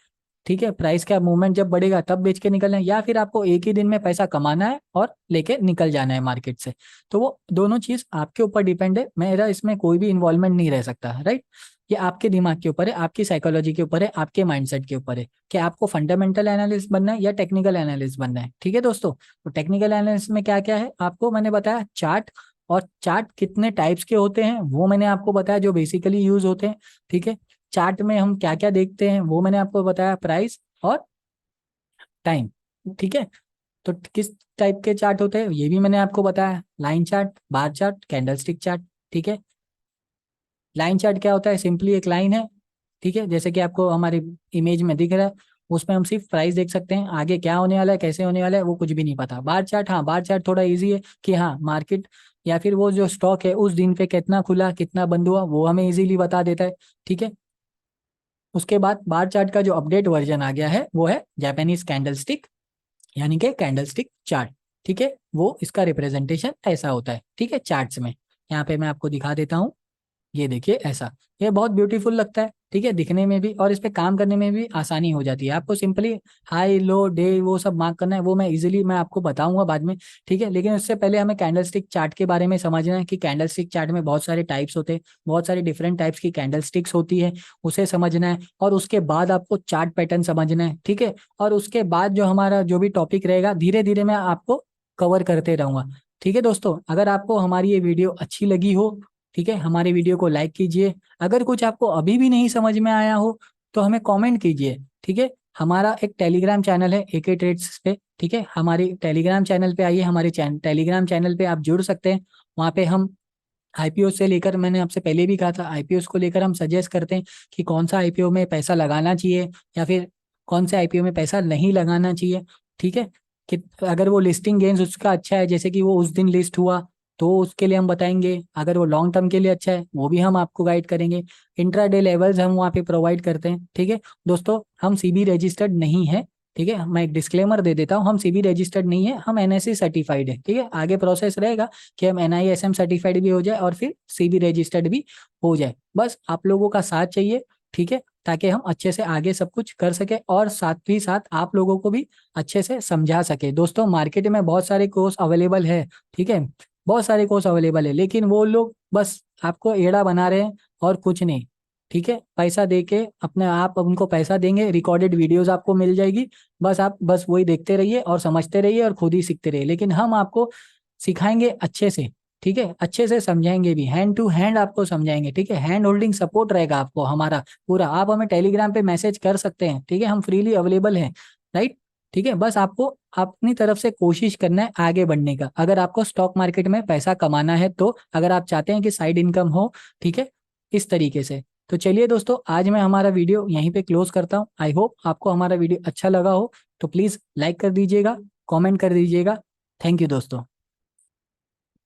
ठीक है, प्राइस का मूवमेंट जब बढ़ेगा तब बेच के निकलना है, या फिर आपको एक ही दिन में पैसा कमाना है और लेके निकल जाना है मार्केट से। तो वो दोनों चीज आपके ऊपर डिपेंड है, मेरा इसमें कोई भी इन्वॉल्वमेंट नहीं रह सकता। राइट। ये आपके दिमाग के ऊपर है, आपकी साइकोलॉजी के ऊपर है, आपके माइंडसेट के ऊपर है कि आपको फंडामेंटल एनालिस्ट बनना है या टेक्निकल एनालिस्ट बनना है। ठीक है दोस्तों, तो टेक्निकल एनालिस्ट में क्या क्या है आपको मैंने बताया, चार्ट। और चार्ट कितने टाइप्स के होते हैं वो मैंने आपको बताया, जो बेसिकली यूज होते हैं। ठीक है। चार्ट में हम क्या क्या देखते हैं वो मैंने आपको बताया, प्राइस और टाइम। ठीक है। तो किस टाइप के चार्ट होते हैं ये भी मैंने आपको बताया, line chart, bar chart, candlestick chart. ठीक है। लाइन चार्ट क्या होता है, सिंपली एक लाइन है। ठीक है, जैसे कि आपको हमारी इमेज में दिख रहा है, उसमें हम सिर्फ प्राइस देख सकते हैं, आगे क्या होने वाला है, कैसे होने वाला है, वो कुछ भी नहीं पता। बार चार्ट, हाँ बार चार्ट थोड़ा इजी है कि हाँ मार्केट या फिर वो जो स्टॉक है उस दिन पे कितना खुला, कितना बंद हुआ, वो हमें इजीली बता देता है। ठीक है। उसके बाद बार चार्ट का जो अपडेट वर्जन आ गया है वो है जापानीज कैंडलस्टिक, यानी कि कैंडलस्टिक चार्ट। ठीक है, वो इसका रिप्रेजेंटेशन ऐसा होता है। ठीक है, चार्ट्स में यहाँ पे मैं आपको दिखा देता हूँ। ये देखिए ऐसा, ये बहुत ब्यूटीफुल लगता है। ठीक है, दिखने में भी, और इस पे काम करने में भी आसानी हो जाती है। आपको सिंपली हाई लो डे वो सब मार्क करना है, वो मैं इजीली मैं आपको बताऊंगा बाद में। ठीक है, लेकिन उससे पहले हमें कैंडलस्टिक चार्ट के बारे में समझना है कि कैंडलस्टिक चार्ट में बहुत सारे टाइप्स होते हैं, बहुत सारी डिफरेंट टाइप्स की कैंडलस्टिक्स होती है, उसे समझना है। और उसके बाद आपको चार्ट पैटर्न समझना है। ठीक है, और उसके बाद जो हमारा जो भी टॉपिक रहेगा धीरे धीरे मैं आपको कवर करते रहूंगा। ठीक है दोस्तों, अगर आपको हमारी ये वीडियो अच्छी लगी हो, ठीक है, हमारे वीडियो को लाइक कीजिए। अगर कुछ आपको अभी भी नहीं समझ में आया हो तो हमें कमेंट कीजिए। ठीक है, हमारा एक टेलीग्राम चैनल है एके ट्रेड्स पे। ठीक है, हमारी टेलीग्राम चैनल पे आइए, हमारे टेलीग्राम चैनल पे आप जुड़ सकते हैं। वहाँ पे हम आईपीओ से लेकर, मैंने आपसे पहले भी कहा था, आईपीओ को लेकर हम सजेस्ट करते हैं कि कौन सा आईपीओ में पैसा लगाना चाहिए या फिर कौन से आईपीओ में पैसा नहीं लगाना चाहिए। ठीक है, कि अगर वो लिस्टिंग गेन्स उसका अच्छा है, जैसे कि वो उस दिन लिस्ट हुआ, तो उसके लिए हम बताएंगे। अगर वो लॉन्ग टर्म के लिए अच्छा है, वो भी हम आपको गाइड करेंगे। इंट्राडे लेवल्स हम वहाँ पे प्रोवाइड करते हैं। ठीक है दोस्तों, हम सीबी रजिस्टर्ड नहीं है। ठीक है, मैं एक डिस्क्लेमर दे देता हूँ, हम सीबी रजिस्टर्ड नहीं है, हम एनएससी सर्टिफाइड है। ठीक है, आगे प्रोसेस रहेगा कि हम एनआईएसएम सर्टिफाइड भी हो जाए और फिर सीबी रजिस्टर्ड भी हो जाए। बस आप लोगों का साथ चाहिए। ठीक है, ताकि हम अच्छे से आगे सब कुछ कर सके और साथ ही साथ आप लोगों को भी अच्छे से समझा सके। दोस्तों, मार्केट में बहुत सारे कोर्स अवेलेबल है। ठीक है, बहुत सारे कोर्स अवेलेबल है, लेकिन वो लोग बस आपको एड़ा बना रहे हैं और कुछ नहीं। ठीक है, पैसा दे के अपने आप उनको पैसा देंगे, रिकॉर्डेड वीडियोस आपको मिल जाएगी, बस आप बस वही देखते रहिए और समझते रहिए और खुद ही सीखते रहिए। लेकिन हम आपको सिखाएंगे अच्छे से। ठीक है, अच्छे से समझाएंगे भी, हैंड टू हैंड आपको समझाएंगे। ठीक है, हैंड होल्डिंग सपोर्ट रहेगा आपको हमारा पूरा। आप हमें टेलीग्राम पे मैसेज कर सकते हैं। ठीक है, हम फ्रीली अवेलेबल हैं। राइट। ठीक है, बस आपको अपनी तरफ से कोशिश करना है आगे बढ़ने का, अगर आपको स्टॉक मार्केट में पैसा कमाना है तो, अगर आप चाहते हैं कि साइड इनकम हो। ठीक है, इस तरीके से। तो चलिए दोस्तों, आज मैं हमारा वीडियो यहीं पे क्लोज करता हूँ। आई होप आपको हमारा वीडियो अच्छा लगा हो, तो प्लीज़ लाइक कर दीजिएगा, कमेंट कर दीजिएगा। थैंक यू दोस्तों।